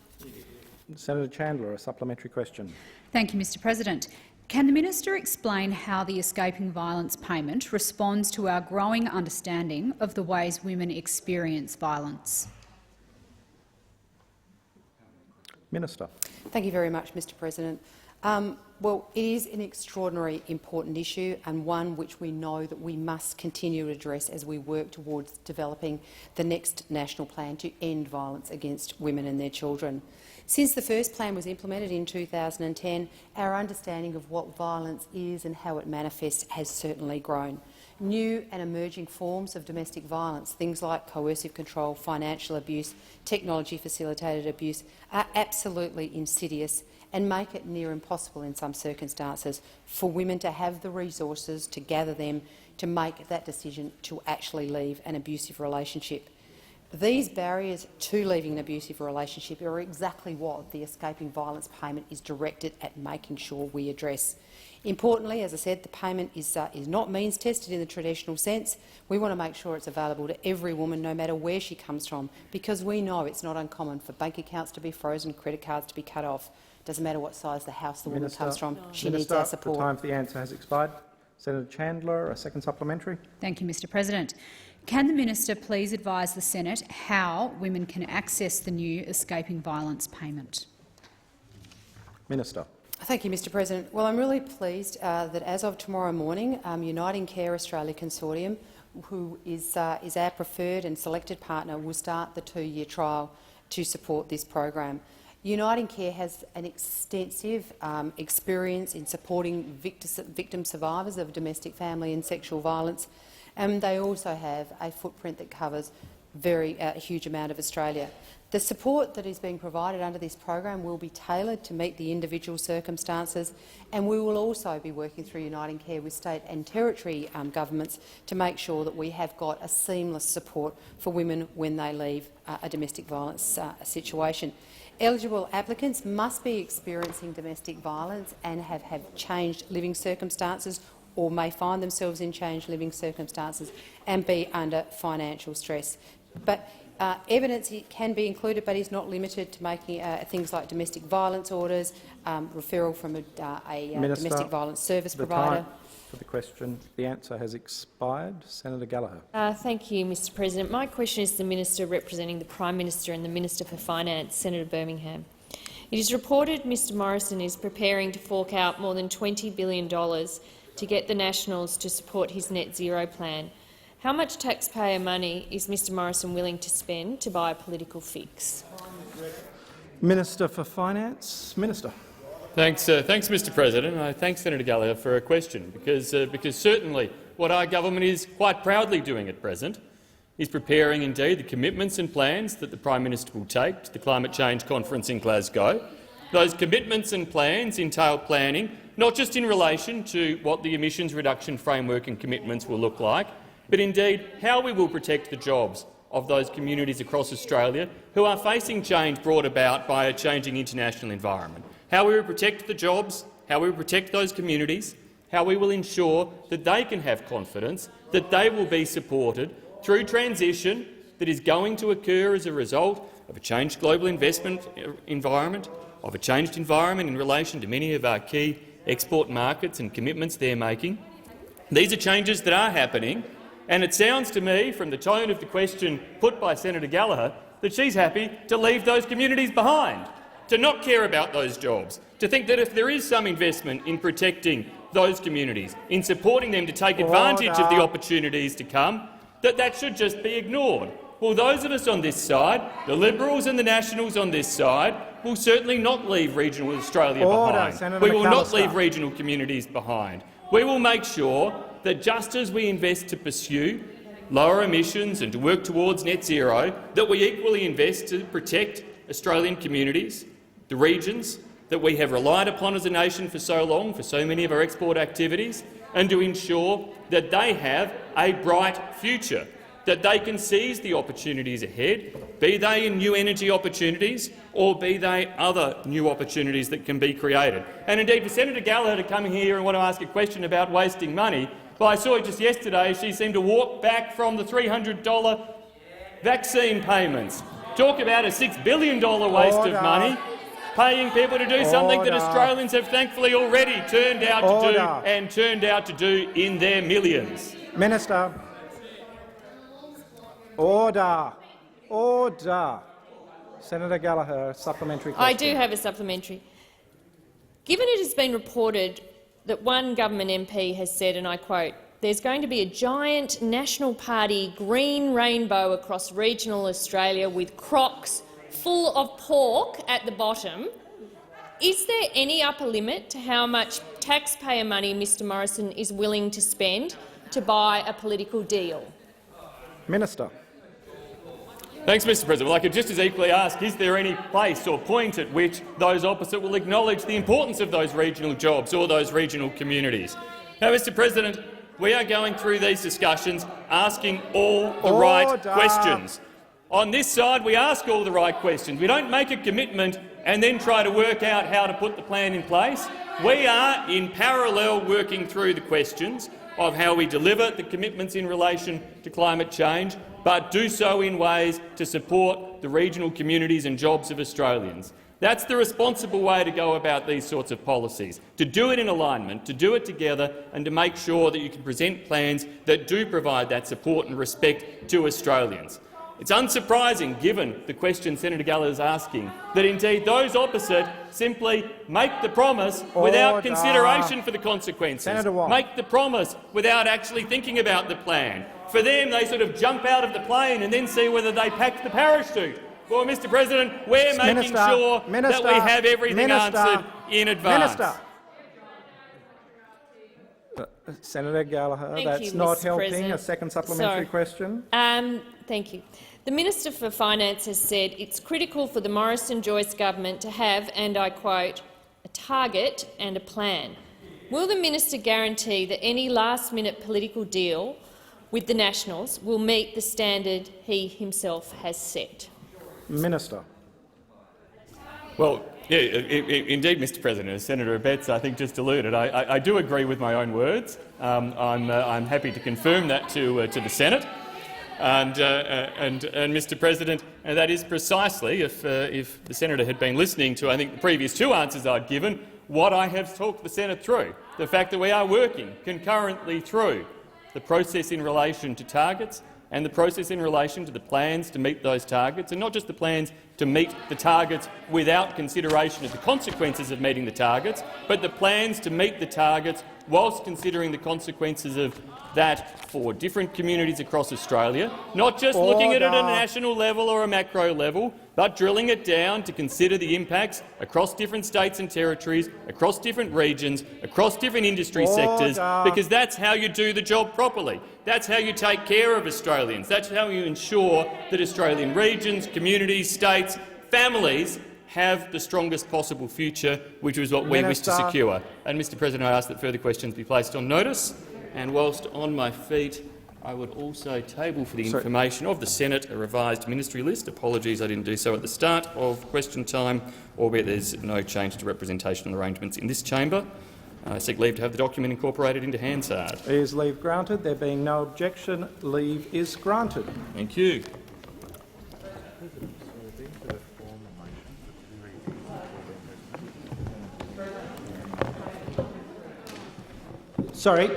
Senator Chandler, a supplementary question. Thank you, Mr President. Can the minister explain how the Escaping Violence payment responds to our growing understanding of the ways women experience violence? Minister. Thank you very much, Mr President. Well, it is an extraordinarily important issue and one which we know that we must continue to address as we work towards developing the next national plan to end violence against women and their children. Since the first plan was implemented in 2010, our understanding of what violence is and how it manifests has certainly grown. New and emerging forms of domestic violence, things like coercive control, financial abuse, technology-facilitated abuse, are absolutely insidious and make it near impossible in some circumstances for women to have the resources to gather them to make that decision to actually leave an abusive relationship. These barriers to leaving an abusive relationship are exactly what the Escaping Violence payment is directed at making sure we address. Importantly, as I said, the payment is not means-tested in the traditional sense. We want to make sure it's available to every woman, no matter where she comes from, because we know it's not uncommon for bank accounts to be frozen, credit cards to be cut off. It doesn't matter what size the house the woman comes from, she needs our support. The time for the answer has expired. Senator Chandler, a second supplementary. Thank you, Mr President. Can the minister please advise the Senate how women can access the new Escaping Violence payment? Minister. Thank you, Mr President. Well, I'm really pleased that as of tomorrow morning, Uniting Care Australia Consortium, who is our preferred and selected partner, will start the 2-year trial to support this program. Uniting Care has an extensive experience in supporting victim survivors of domestic, family and sexual violence, and they also have a footprint that covers a huge amount of Australia. The support that is being provided under this program will be tailored to meet the individual circumstances, and we will also be working through Uniting Care with state and territory governments to make sure that we have got a seamless support for women when they leave a domestic violence situation. Eligible applicants must be experiencing domestic violence and have changed living circumstances or may find themselves in changed living circumstances and be under financial stress. But evidence can be included, but is not limited to making things like domestic violence orders, referral from a Minister, domestic violence service provider. Time for the question. The answer has expired. Senator Gallagher. Thank you, Mr President. My question is to the Minister representing the Prime Minister and the Minister for Finance, Senator Birmingham. It is reported Mr Morrison is preparing to fork out more than $20 billion to get the Nationals to support his net zero plan. How much taxpayer money is Mr Morrison willing to spend to buy a political fix? Minister for Finance. Minister. Thanks, Mr President. I thank Senator Gallagher for a question, because certainly what our government is quite proudly doing at present is preparing indeed the commitments and plans that the Prime Minister will take to the Climate Change Conference in Glasgow. Those commitments and plans entail planning not just in relation to what the emissions reduction framework and commitments will look like, but indeed how we will protect the jobs of those communities across Australia who are facing change brought about by a changing international environment. How we will protect the jobs, how we will protect those communities, how we will ensure that they can have confidence that they will be supported through transition that is going to occur as a result of a changed global investment environment, of a changed environment in relation to many of our key export markets and commitments they're making. These are changes that are happening, and it sounds to me, from the tone of the question put by Senator Gallagher, that she's happy to leave those communities behind, to not care about those jobs, to think that if there is some investment in protecting those communities, in supporting them to take advantage of the opportunities to come, that should just be ignored. Well, those of us on this side, the Liberals and the Nationals on this side, will certainly not leave regional Australia behind. Senator We will not McAllister. leave regional communities behind. We will make sure that just as we invest to pursue lower emissions and to work towards net zero, that we equally invest to protect Australian communities, the regions that we have relied upon as a nation for so long, for so many of our export activities, and to ensure that they have a bright future, that they can seize the opportunities ahead, be they in new energy opportunities or be they other new opportunities that can be created. And indeed, for Senator Gallagher to come here and want to ask a question about wasting money, well, I saw just yesterday she seemed to walk back from the $300 vaccine payments. Talk about a $6 billion waste of money, paying people to do something that Australians have thankfully already turned out to do in their millions. Minister. Order. Order. Senator Gallagher, supplementary question. I do have a supplementary. Given it has been reported that one government MP has said, and I quote, "There's going to be a giant National Party green rainbow across regional Australia with crocs full of pork at the bottom," is there any upper limit to how much taxpayer money Mr Morrison is willing to spend to buy a political deal? Minister. Thanks, Mr President. Well, I could just as equally ask, is there any place or point at which those opposite will acknowledge the importance of those regional jobs or those regional communities? Now, Mr President, we are going through these discussions asking all the right questions. On this side, we ask all the right questions. We don't make a commitment and then try to work out how to put the plan in place. We are, in parallel, working through the questions of how we deliver the commitments in relation to climate change, but do so in ways to support the regional communities and jobs of Australians. That's the responsible way to go about these sorts of policies, to do it in alignment, to do it together and to make sure that you can present plans that do provide that support and respect to Australians. It's unsurprising, given the question Senator Gallagher is asking, that indeed those opposite simply make the promise without consideration for the consequences, make the promise without actually thinking about the plan. For them, they sort of jump out of the plane and then see whether they pack the parachute. Well, Mr President, we're making sure that we have everything answered in advance. Senator Gallagher, that's not helping. President. A second supplementary question. Thank you. The Minister for Finance has said it's critical for the Morrison-Joyce government to have, and I quote, a target and a plan. Will the minister guarantee that any last-minute political deal with the Nationals will meet the standard he himself has set? Minister. Well, yeah, indeed, Mr President, as Senator Abetz I think just alluded, I do agree with my own words. I'm happy to confirm that to the Senate. And Mr President, that is precisely, if the senator had been listening to, I think, the previous two answers I'd given, what I have talked the Senate through, the fact that we are working concurrently through the process in relation to targets and the process in relation to the plans to meet those targets, and not just the plans to meet the targets without consideration of the consequences of meeting the targets, but the plans to meet the targets whilst considering the consequences of that for different communities across Australia, not just looking at it at a national level or a macro level, but drilling it down to consider the impacts across different states and territories, across different regions, across different industry sectors, because that's how you do the job properly. That's how you take care of Australians. That's how you ensure that Australian regions, communities, states, families have the strongest possible future, which is what we wish to secure. And, Mr President, I ask that further questions be placed on notice. And whilst on my feet, I would also table for the information of the Senate a revised ministry list. Apologies I didn't do so at the start of question time, albeit there's no change to representational arrangements in this chamber. I seek leave to have the document incorporated into Hansard. Is leave granted? There being no objection, leave is granted. Thank you. Sorry,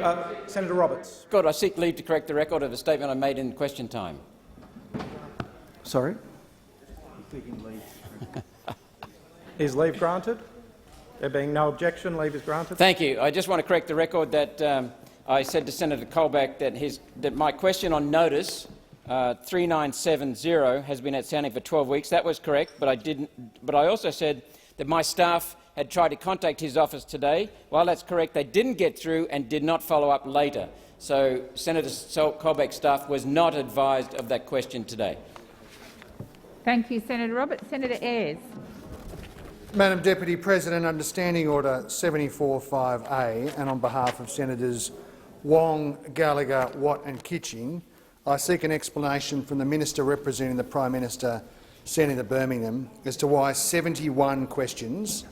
Senator Roberts. Good. I seek leave to correct the record of a statement I made in question time. Sorry? Is leave granted? There being no objection, leave is granted. Thank you. I just want to correct the record that I said to Senator Colbeck that my question on notice 3970 has been outstanding for 12 weeks. That was correct, but I didn't. But I also said that my staff had tried to contact his office today. While that's correct, they didn't get through and did not follow up later. So Senator Colbeck's staff was not advised of that question today. Thank you, Senator Roberts. Senator Ayres. Madam Deputy President, under Standing Order 74(5)A and on behalf of Senators Wong, Gallagher, Watt and Kitching, I seek an explanation from the Minister representing the Prime Minister, Senator Birmingham, as to why 71 questions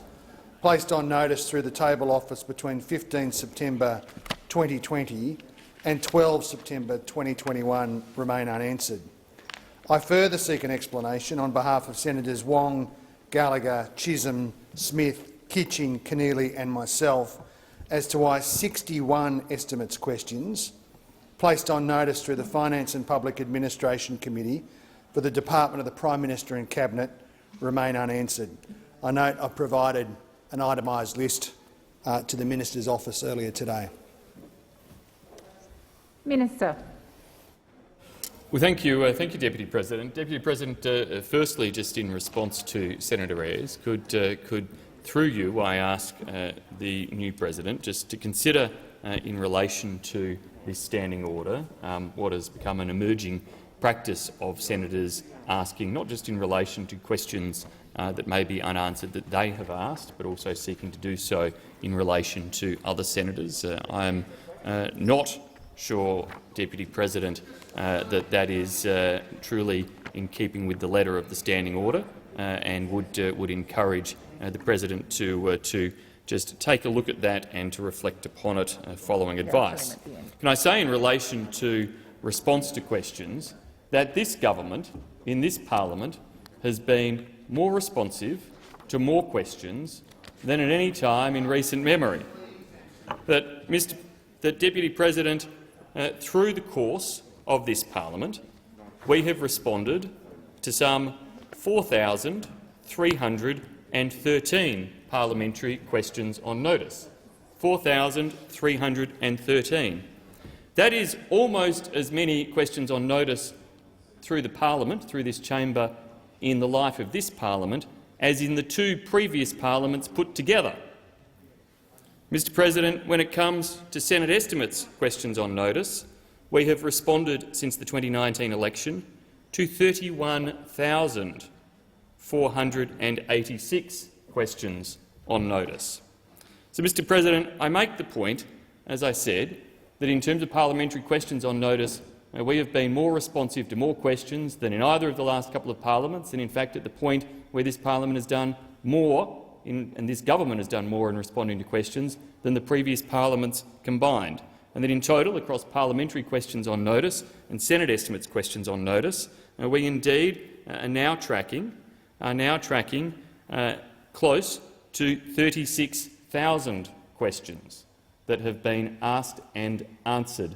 placed on notice through the table office between 15 September 2020 and 12 September 2021 remain unanswered. I further seek an explanation on behalf of Senators Wong, Gallagher, Chisholm, Smith, Kitching, Keneally and myself as to why 61 estimates questions placed on notice through the Finance and Public Administration Committee for the Department of the Prime Minister and Cabinet remain unanswered. I note I provided an itemised list to the Minister's office earlier today. Minister. Well, thank you, Deputy President. Deputy President, firstly, just in response to Senator Ayres, could through you I ask the new President just to consider, in relation to this standing order, what has become an emerging practice of senators asking, not just in relation to questions that may be unanswered that they have asked, but also seeking to do so in relation to other senators. I am not sure, Deputy President, that is truly in keeping with the letter of the standing order, and would encourage the President to just take a look at that and to reflect upon it following advice. Can I say in relation to response to questions that this government in this parliament has been more responsive to more questions than at any time in recent memory. That, Deputy President, through the course of this parliament, we have responded to some 4,313 parliamentary questions on notice. 4,313. That is almost as many questions on notice through the parliament, through this chamber, in the life of this parliament, as in the two previous parliaments put together. Mr. President, when it comes to Senate estimates questions on notice, we have responded since the 2019 election to 31,486 questions on notice. So, Mr. President, I make the point, as I said, that in terms of parliamentary questions on notice, we have been more responsive to more questions than in either of the last couple of parliaments, and in fact at the point where this parliament has done more and this government has done more in responding to questions than the previous parliaments combined, and that in total, across parliamentary questions on notice and Senate estimates questions on notice, we indeed are now tracking close to 36,000 questions that have been asked and answered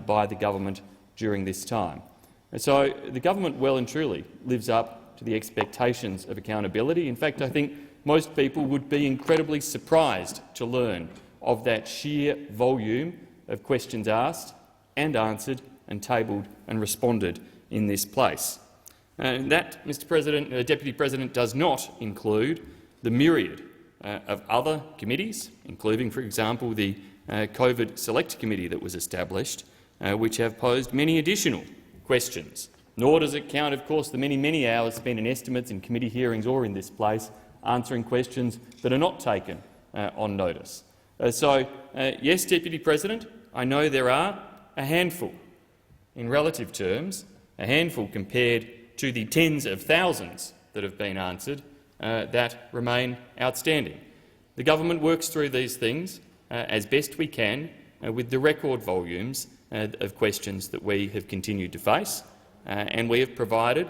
by the government during this time. And so the government well and truly lives up to the expectations of accountability. In fact, I think most people would be incredibly surprised to learn of that sheer volume of questions asked and answered and tabled and responded in this place. And that, Mr. President, Deputy President, does not include the myriad of other committees, including, for example, the COVID Select Committee that was established, which have posed many additional questions. Nor does it count, of course, the many, many hours spent in estimates in committee hearings or in this place answering questions that are not taken on notice. Yes, Deputy President, I know there are a handful, in relative terms, a handful compared to the tens of thousands that have been answered that remain outstanding. The government works through these things as best we can with the record volumes of questions that we have continued to face, and we have provided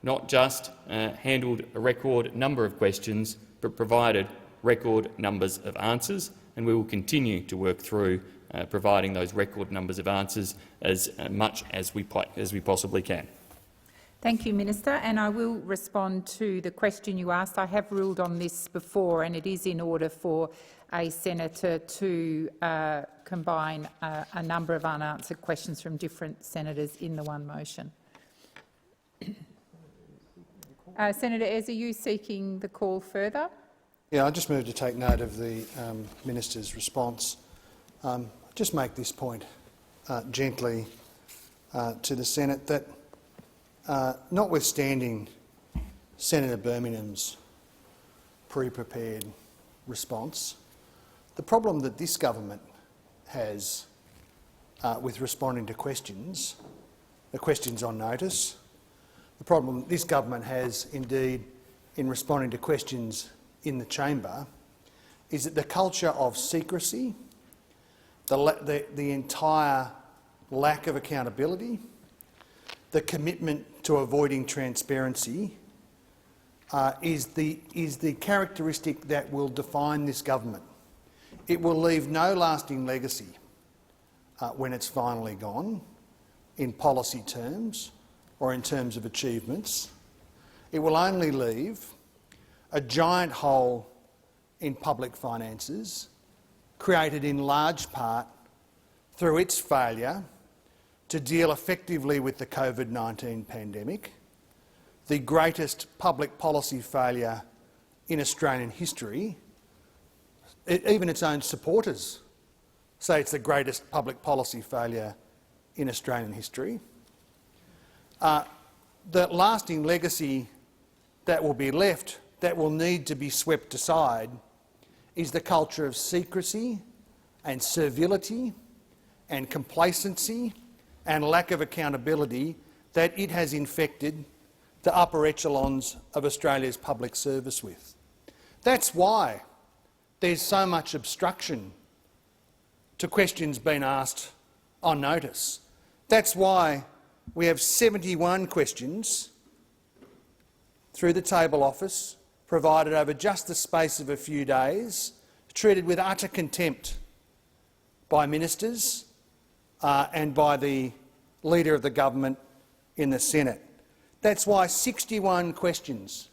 not just handled a record number of questions, but provided record numbers of answers, and we will continue to work through providing those record numbers of answers as much as we possibly can. Thank you, Minister, and I will respond to the question you asked. I have ruled on this before, and it is in order for a senator to combine a number of unanswered questions from different senators in the one motion. Senator Ayres, are you seeking the call further? Yeah, I just move to take note of the minister's response. Just make this point gently to the Senate that, notwithstanding Senator Birmingham's pre-prepared response, the problem that this government has with responding to questions, the questions on notice, the problem this government has indeed in responding to questions in the chamber is that the culture of secrecy, the entire lack of accountability, the commitment to avoiding transparency is the characteristic that will define this government. It will leave no lasting legacy when it's finally gone, in policy terms or in terms of achievements. It will only leave a giant hole in public finances, created in large part through its failure to deal effectively with the COVID-19 pandemic, the greatest public policy failure in Australian history. Even its own supporters say it's the greatest public policy failure in Australian history. The lasting legacy that will be left, that will need to be swept aside, is the culture of secrecy and servility and complacency and lack of accountability that it has infected the upper echelons of Australia's public service with. That's why there's so much obstruction to questions being asked on notice. That's why we have 71 questions through the table office provided over just the space of a few days, treated with utter contempt by ministers and by the Leader of the government in the Senate. That's why 61 questions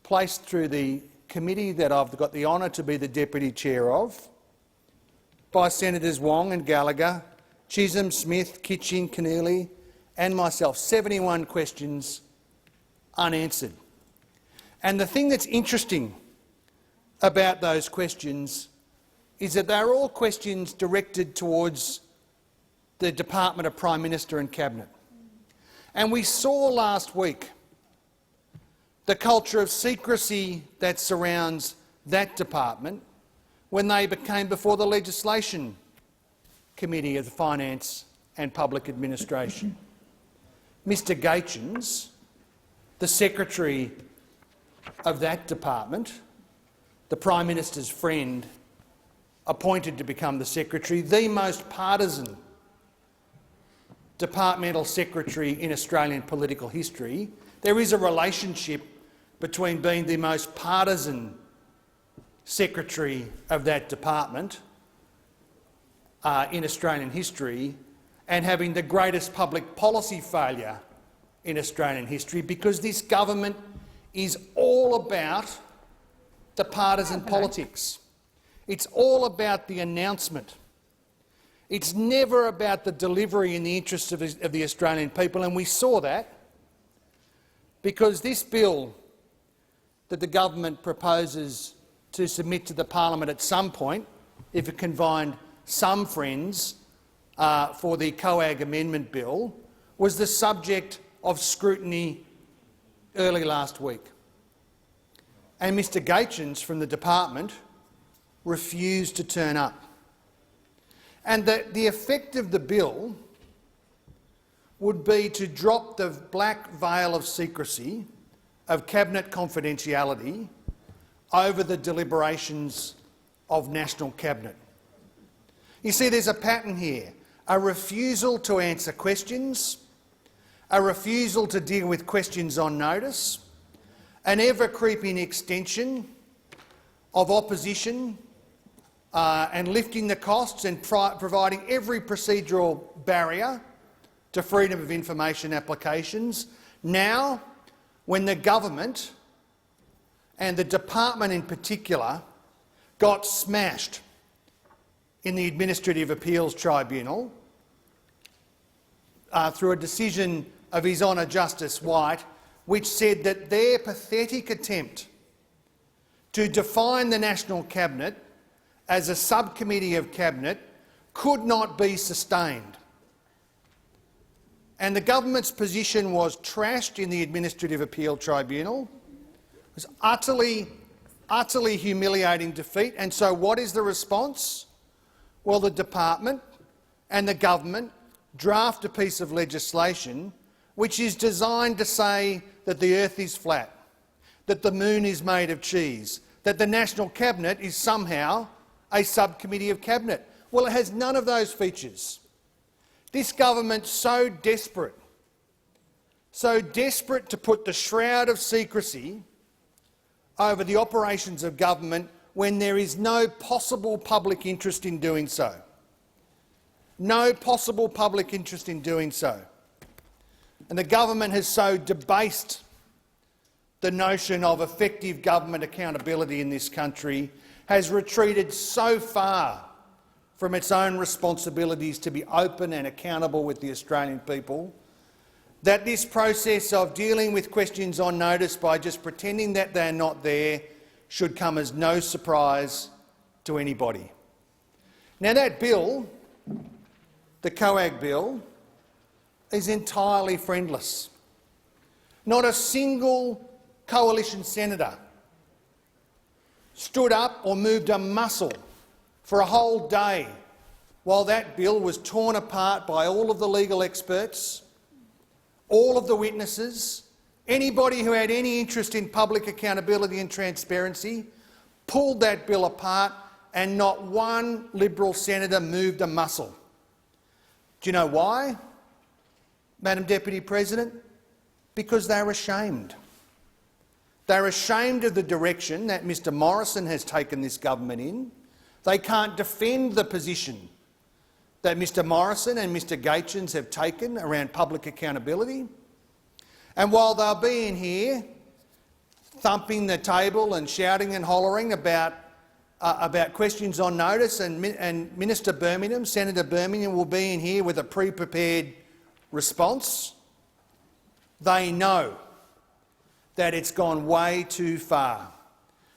placed through the committee that I've got the honour to be the Deputy Chair of, by Senators Wong and Gallagher, Chisholm, Smith, Kitching, Keneally and myself, 71 questions unanswered. And the thing that's interesting about those questions is that they're all questions directed towards the Department of Prime Minister and Cabinet. And we saw last week the culture of secrecy that surrounds that department when they came before the Legislation Committee of the Finance and Public Administration. Mr Gaetjens, the Secretary of that department, the Prime Minister's friend, appointed to become the Secretary, the most partisan departmental secretary in Australian political history. There is a relationship between being the most partisan secretary of that department in Australian history and having the greatest public policy failure in Australian history, because this government is all about the partisan politics. It's all about the announcement. It's never about the delivery in the interests of the Australian people, and we saw that because this bill that the government proposes to submit to the parliament at some point, if it can find some friends for the COAG amendment bill, was the subject of scrutiny early last week. And Mr Gaetjens from the department refused to turn up. And the effect of the bill would be to drop the black veil of secrecy, of cabinet confidentiality, over the deliberations of National Cabinet. You see, there's a pattern here: a refusal to answer questions, a refusal to deal with questions on notice, an ever-creeping extension of opposition and lifting the costs and providing every procedural barrier to freedom of information applications. Now, when the government and the department in particular got smashed in the Administrative Appeals Tribunal through a decision of His Honour Justice White, which said that their pathetic attempt to define the National Cabinet as a subcommittee of Cabinet could not be sustained. And the government's position was trashed in the Administrative Appeal Tribunal. It was utterly humiliating defeat. And so what is the response? Well, the department and the government draft a piece of legislation which is designed to say that the earth is flat, that the moon is made of cheese, that the National Cabinet is somehow a subcommittee of Cabinet. Well, it has none of those features. This government's so desperate to put the shroud of secrecy over the operations of government when there is no possible public interest in doing so. No possible public interest in doing so. And the government has so debased the notion of effective government accountability in this country, has retreated so far from its own responsibilities to be open and accountable with the Australian people, that this process of dealing with questions on notice by just pretending that they're not there should come as no surprise to anybody. Now, that bill, the COAG bill, is entirely friendless. Not a single coalition senator stood up or moved a muscle for a whole day while that bill was torn apart by all of the legal experts, all of the witnesses Anybody who had any interest in public accountability and transparency pulled that bill apart, and not one Liberal senator moved a muscle. Do you know why, Madam Deputy President? Because they're ashamed. They're ashamed of the direction that Mr Morrison has taken this government in. They can't defend the position that Mr Morrison and Mr Gaetjens have taken around public accountability. And while they'll be in here thumping the table and shouting and hollering about questions on notice, and Minister Birmingham, Senator Birmingham, will be in here with a pre-prepared response, they know that it's gone way too far,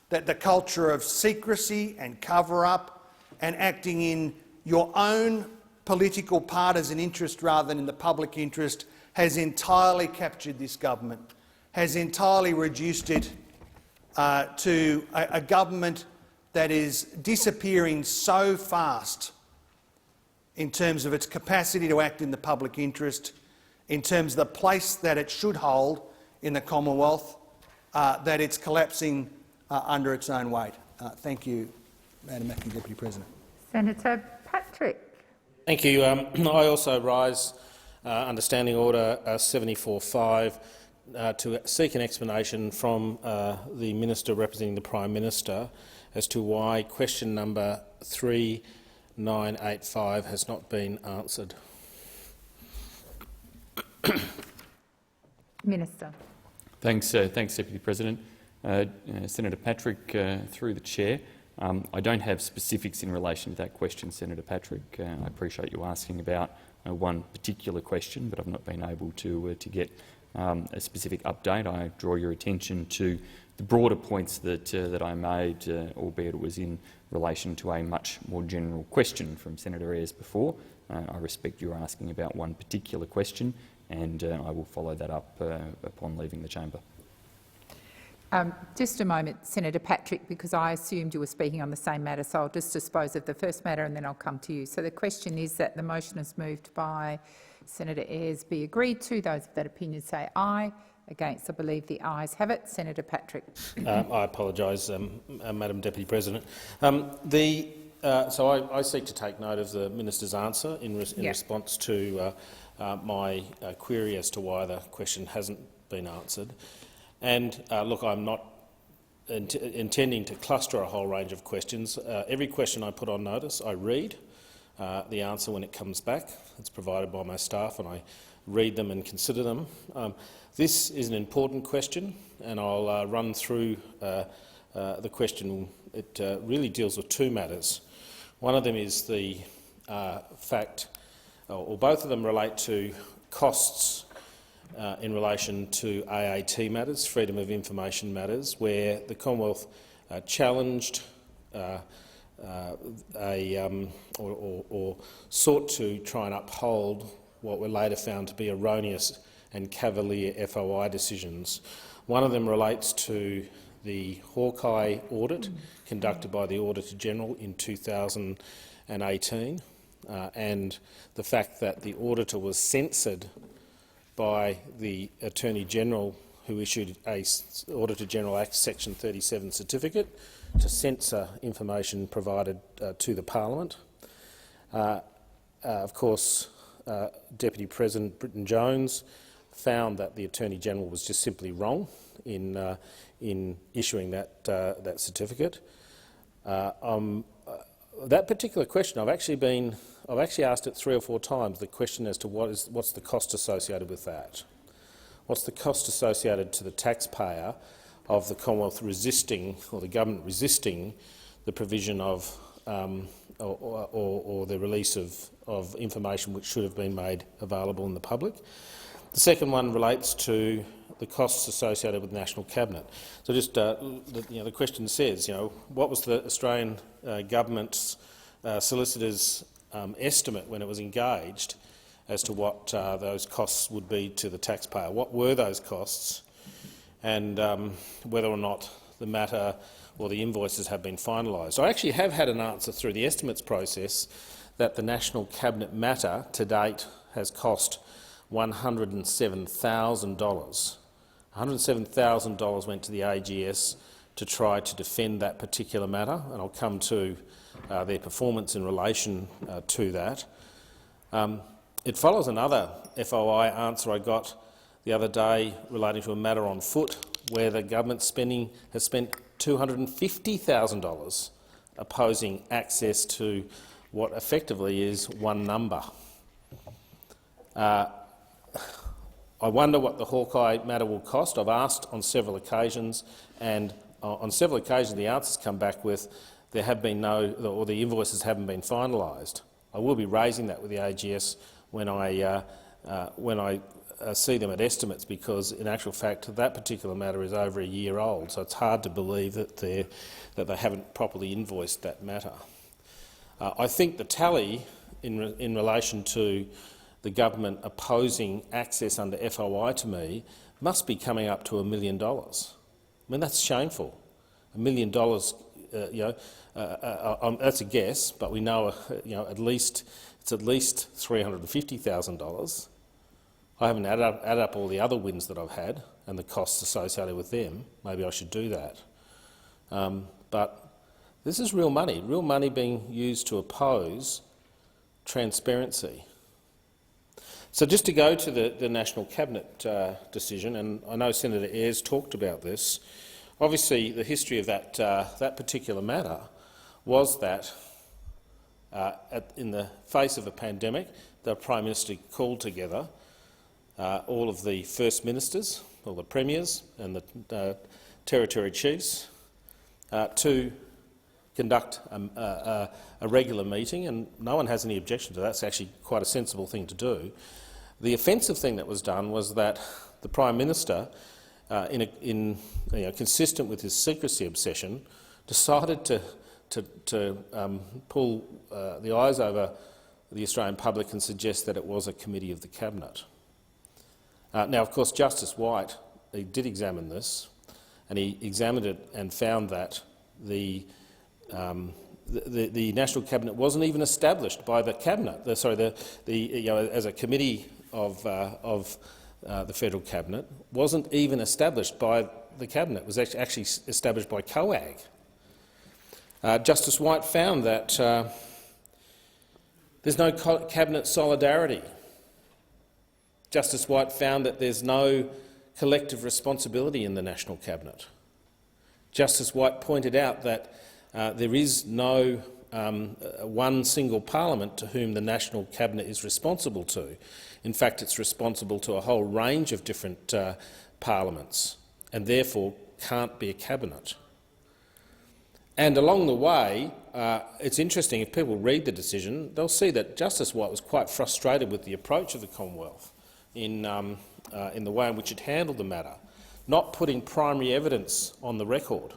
that the culture of secrecy and cover-up and acting in your own political partisan interest rather than in the public interest has entirely captured this government, has entirely reduced it to a government that is disappearing so fast in terms of its capacity to act in the public interest, in terms of the place that it should hold in the Commonwealth, that it's collapsing under its own weight. Thank you, Madam Acting Deputy President. Senator Patrick. Thank you. I also rise under Standing Order 74.5 to seek an explanation from the Minister representing the Prime Minister as to why question number 3985 has not been answered. Minister. Thanks, Deputy President. Senator Patrick, through the chair. I don't have specifics in relation to that question, Senator Patrick. I appreciate you asking about one particular question, but I've not been able to get a specific update. I draw your attention to the broader points that I made, albeit it was in relation to a much more general question from Senator Ayres before. I respect you asking about one particular question, and I will follow that up upon leaving the chamber. Just a moment, Senator Patrick, because I assumed you were speaking on the same matter, so I'll just dispose of the first matter and then I'll come to you. So the question is that the motion is moved by Senator Ayres be agreed to. Those of that opinion say aye. Against, I believe the ayes have it. Senator Patrick. I apologise, Madam Deputy President. So I seek to take note of the Minister's answer in response to my query as to why the question hasn't been answered. And look, I'm not intending to cluster a whole range of questions. Every question I put on notice, I read the answer when it comes back. It's provided by my staff, and I read them and consider them. This is an important question, and I'll run through the question. It really deals with two matters. One of them is the fact, or both of them relate to costs in relation to AAT matters, Freedom of Information matters, where the Commonwealth challenged or sought to try and uphold what were later found to be erroneous and cavalier FOI decisions. One of them relates to the Hawkeye audit conducted by the Auditor-General in 2018 and the fact that the auditor was censored by the Attorney-General, who issued a Auditor-General Act Section 37 certificate to censor information provided to the Parliament. Of course, Deputy President Britton Jones found that the Attorney-General was just simply wrong in issuing that certificate. That particular question, I've actually asked it 3 or 4 times. The question as to what's the cost associated with that? What's the cost associated to the taxpayer of the Commonwealth resisting, or the government resisting, the provision of or the release of information which should have been made available in the public? The second one relates to the costs associated with the National Cabinet. So just the question says, what was the Australian government's solicitor's estimate when it was engaged as to what those costs would be to the taxpayer? What were those costs, and whether or not the matter or the invoices have been finalised? I actually have had an answer through the estimates process that the National Cabinet matter to date has cost $107,000. $107,000 went to the AGS to try to defend that particular matter, and I'll come to their performance in relation to that. It follows another FOI answer I got the other day relating to a matter on foot where the government has spent $250,000 opposing access to what effectively is one number. I wonder what the Hawkeye matter will cost. I've asked on several occasions, and on several occasions the answers come back with there have been no, or the invoices haven't been finalised. I will be raising that with the AGS when I see them at estimates, because in actual fact that particular matter is over a year old, so it's hard to believe that they haven't properly invoiced that matter. I think the tally in relation to the government opposing access under FOI to me must be coming up to $1 million. I mean, that's shameful. $1 million, that's a guess, but we know, at least $350,000. I haven't added up all the other wins that I've had and the costs associated with them. Maybe I should do that. But this is real money being used to oppose transparency. So just to go to the National Cabinet decision, and I know Senator Ayres talked about this, obviously the history of that particular matter was that in the face of a pandemic, the Prime Minister called together all of the First Ministers, or the Premiers and the Territory Chiefs to conduct a regular meeting, and no one has any objection to that. It's actually quite a sensible thing to do. The offensive thing that was done was that the Prime Minister, consistent with his secrecy obsession, decided to pull the eyes over the Australian public and suggest that it was a committee of the Cabinet. Now, of course, Justice White, he did examine this, and he examined it and found that the National Cabinet wasn't even established by the Cabinet. As a committee of the Federal Cabinet, wasn't even established by the Cabinet. It was actually established by COAG. Justice White found that there's no Cabinet solidarity. Justice White found that there's no collective responsibility in the National Cabinet. Justice White pointed out that there is no one single parliament to whom the National Cabinet is responsible to. In fact, it's responsible to a whole range of different parliaments, and therefore can't be a cabinet. And along the way, it's interesting, if people read the decision, they'll see that Justice White was quite frustrated with the approach of the Commonwealth in the way in which it handled the matter, not putting primary evidence on the record.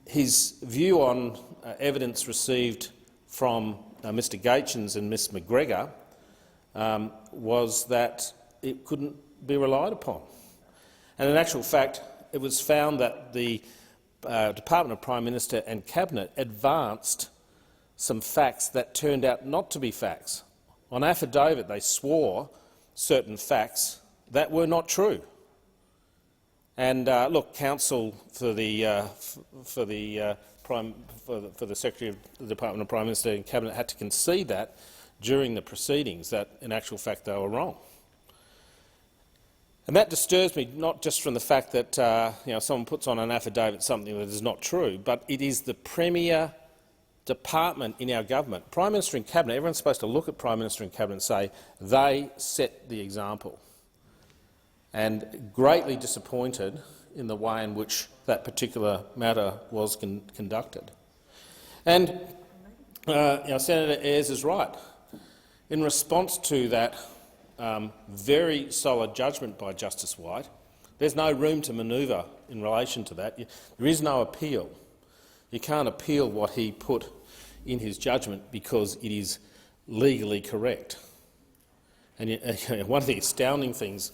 His view on evidence received from Mr Gaetjens and Ms McGregor was that it couldn't be relied upon. And in actual fact, it was found that the Department of Prime Minister and Cabinet advanced some facts that turned out not to be facts. On affidavit, they swore certain facts that were not true. And look, counsel for the Secretary of the Department of Prime Minister and Cabinet had to concede that during the proceedings, that in actual fact they were wrong. And that disturbs me, not just from the fact that someone puts on an affidavit something that is not true, but it is the premier department in our government. Prime Minister and Cabinet, everyone's supposed to look at Prime Minister and Cabinet and say they set the example. And greatly disappointed in the way in which that particular matter was conducted. And Senator Ayres is right. In response to that very solid judgment by Justice White, there's no room to manoeuvre in relation to that. There is no appeal. You can't appeal what he put in his judgment because it is legally correct. And one of the astounding things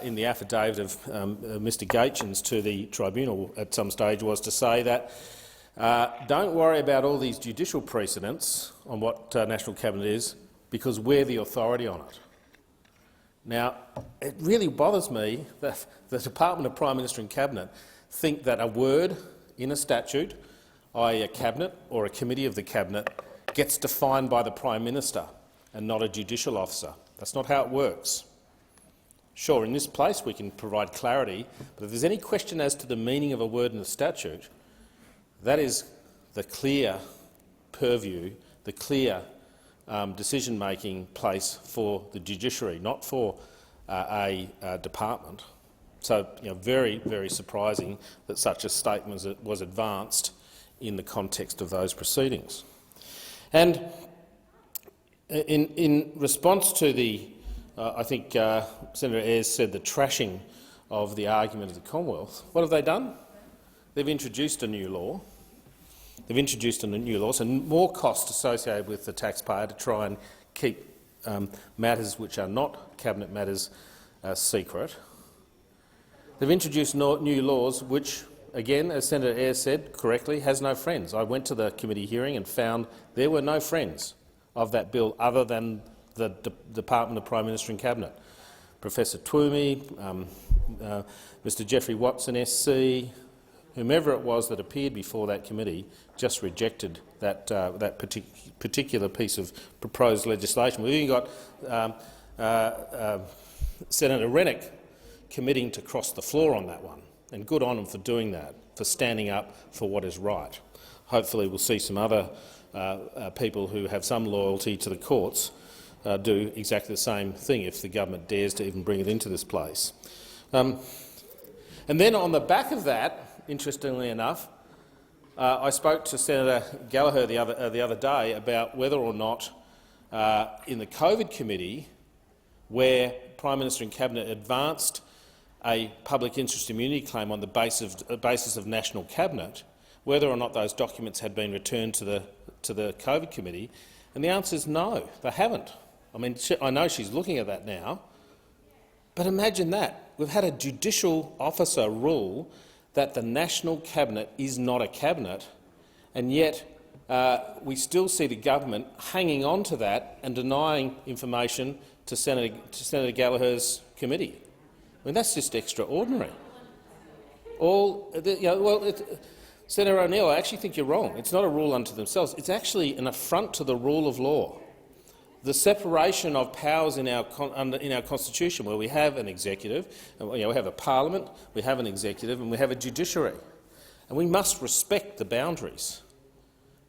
in the affidavit of Mr Gaetjens to the tribunal at some stage was to say that don't worry about all these judicial precedents on what National Cabinet is, because we're the authority on it. Now, it really bothers me that the Department of Prime Minister and Cabinet think that a word in a statute, i.e. a cabinet or a committee of the cabinet, gets defined by the Prime Minister and not a judicial officer. That's not how it works. Sure, in this place we can provide clarity, but if there's any question as to the meaning of a word in the statute, that is the clear purview, the clear decision-making place for the judiciary, not for a department. So, very, very surprising that such a statement was advanced in the context of those proceedings. And in response to the, I think Senator Ayres said, the trashing of the argument of the Commonwealth, what have they done? They've introduced a new law. They've introduced a new law, so more costs associated with the taxpayer to try and keep matters which are not cabinet matters secret. They've introduced new laws which, again, as Senator Ayres said correctly, has no friends. I went to the committee hearing and found there were no friends of that bill other than the Department of Prime Minister and Cabinet. Professor Twomey, Mr Geoffrey Watson SC, whomever it was that appeared before that committee, just rejected that particular piece of proposed legislation. We've even got Senator Rennick committing to cross the floor on that one, and good on him for doing that, for standing up for what is right. Hopefully we'll see some other people who have some loyalty to the courts do exactly the same thing if the government dares to even bring it into this place. And then on the back of that, interestingly enough, I spoke to Senator Gallagher the other day about whether or not in the COVID committee, where Prime Minister and Cabinet advanced a public interest immunity claim on the basis of National Cabinet, whether or not those documents had been returned to the COVID committee, and the answer is no, they haven't. I mean, I know she's looking at that now, but imagine that. We've had a judicial officer rule that the National Cabinet is not a cabinet, and yet we still see the government hanging on to that and denying information to Senator Gallagher's committee. I mean, that's just extraordinary. Senator O'Neill, I actually think you're wrong. It's not a rule unto themselves. It's actually an affront to the rule of law. The separation of powers in our Constitution, where we have an executive, we have a parliament, we have an executive and we have a judiciary. And we must respect the boundaries.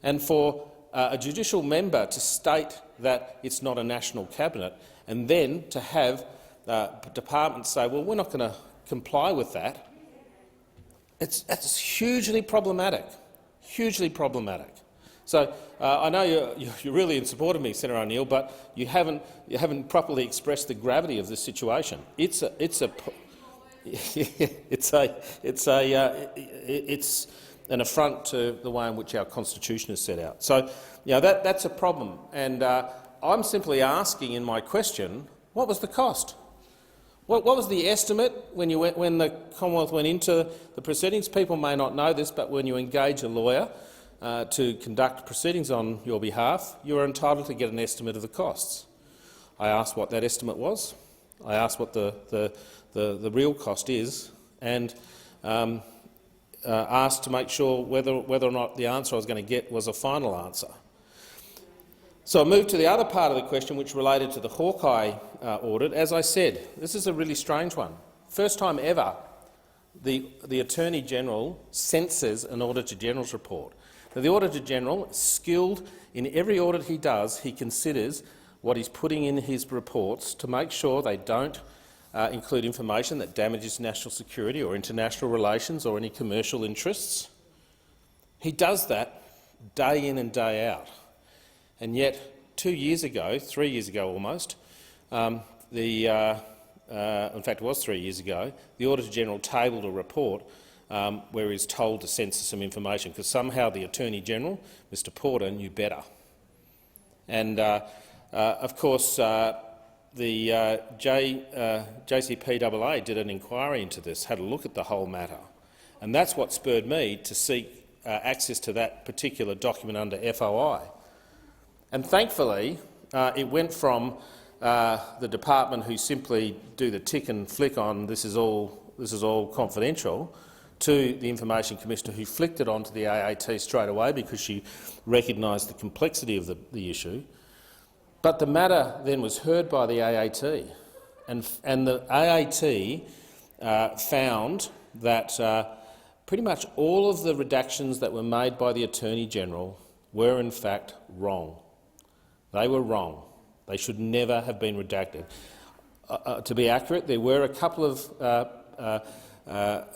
And for a judicial member to state that it's not a national cabinet and then to have departments say, well, we're not going to comply with that, that's hugely problematic, hugely problematic. So I know you're really in support of me, Senator O'Neill, but you haven't properly expressed the gravity of this situation. It's an affront to the way in which our Constitution is set out. So that's a problem, and I'm simply asking in my question, what was the cost? What was the estimate when the Commonwealth went into the proceedings? People may not know this, but when you engage a lawyer to conduct proceedings on your behalf, you are entitled to get an estimate of the costs. I asked what that estimate was. I asked what the real cost is, and asked to make sure whether or not the answer I was going to get was a final answer. So I moved to the other part of the question, which related to the Hawkeye audit. As I said, this is a really strange one. First time ever the Attorney-General censors an Auditor-General's report. Now, the Auditor-General, skilled in every audit he does, he considers what he's putting in his reports to make sure they don't include information that damages national security or international relations or any commercial interests. He does that day in and day out. And yet 2 years ago, 3 years ago almost, in fact it was 3 years ago, the Auditor-General tabled a report where he's told to censor some information because somehow the Attorney-General, Mr Porter, knew better. And of course the JCPAA did an inquiry into this, had a look at the whole matter, and that's what spurred me to seek access to that particular document under FOI. And thankfully, it went from the department who simply do the tick and flick on this is all confidential, to the Information Commissioner who flicked it onto the AAT straight away because she recognised the complexity of the issue. But the matter then was heard by the AAT, and the AAT found that pretty much all of the redactions that were made by the Attorney-General were in fact wrong. They were wrong. They should never have been redacted. To be accurate, there were a couple of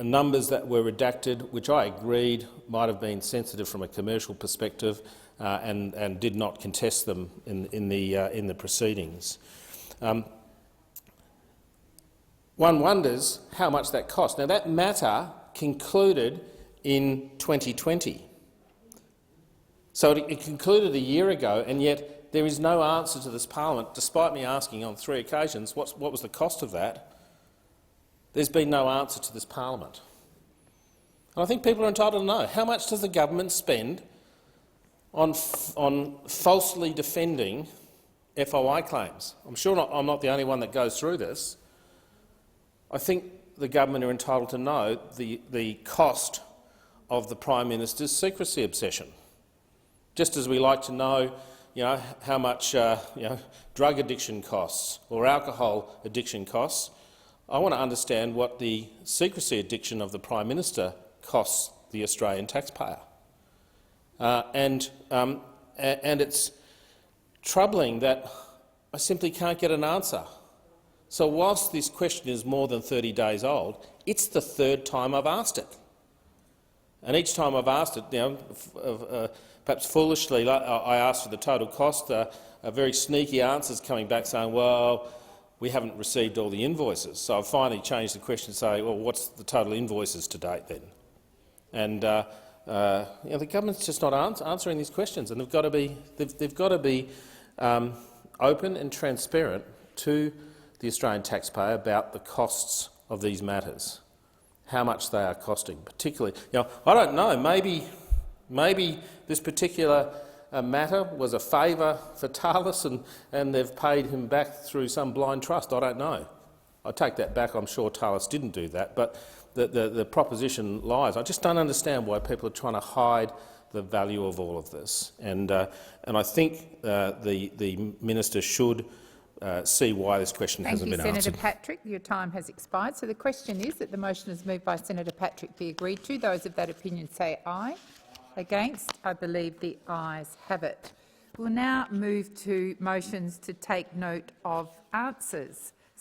numbers that were redacted, which I agreed might have been sensitive from a commercial perspective, and did not contest them in the proceedings. One wonders how much that cost. Now, that matter concluded in 2020. So it concluded a year ago, and yet there is no answer to this parliament, despite me asking on 3 occasions what was the cost of that. There's been no answer to this parliament. And I think people are entitled to know, how much does the government spend on falsely defending FOI claims? I'm sure I'm not the only one that goes through this. I think the government are entitled to know the cost of the Prime Minister's secrecy obsession, just as we like to know, how much drug addiction costs or alcohol addiction costs. I want to understand what the secrecy addiction of the Prime Minister costs the Australian taxpayer. And it's troubling that I simply can't get an answer. So whilst this question is more than 30 days old, it's the 3rd time I've asked it. And each time I've asked it, perhaps foolishly, I asked for the total cost, very sneaky answers coming back saying, well, we haven't received all the invoices. So I've finally changed the question to say, well, what's the total invoices to date then? And the government's just not answering these questions, and they've got to be open and transparent to the Australian taxpayer about the costs of these matters, how much they are costing. Particularly, I don't know. Maybe this particular matter was a favour for Thales and they've paid him back through some blind trust. I don't know. I take that back. I'm sure Thales didn't do that. But the proposition lies. I just don't understand why people are trying to hide the value of all of this. And I think the minister should see why this question hasn't been answered. Senator Patrick. Your time has expired. So the question is that the motion is moved by Senator Patrick be agreed to. Those of that opinion say aye. Against? I believe the ayes have it. We'll now move to motions to take note of answers.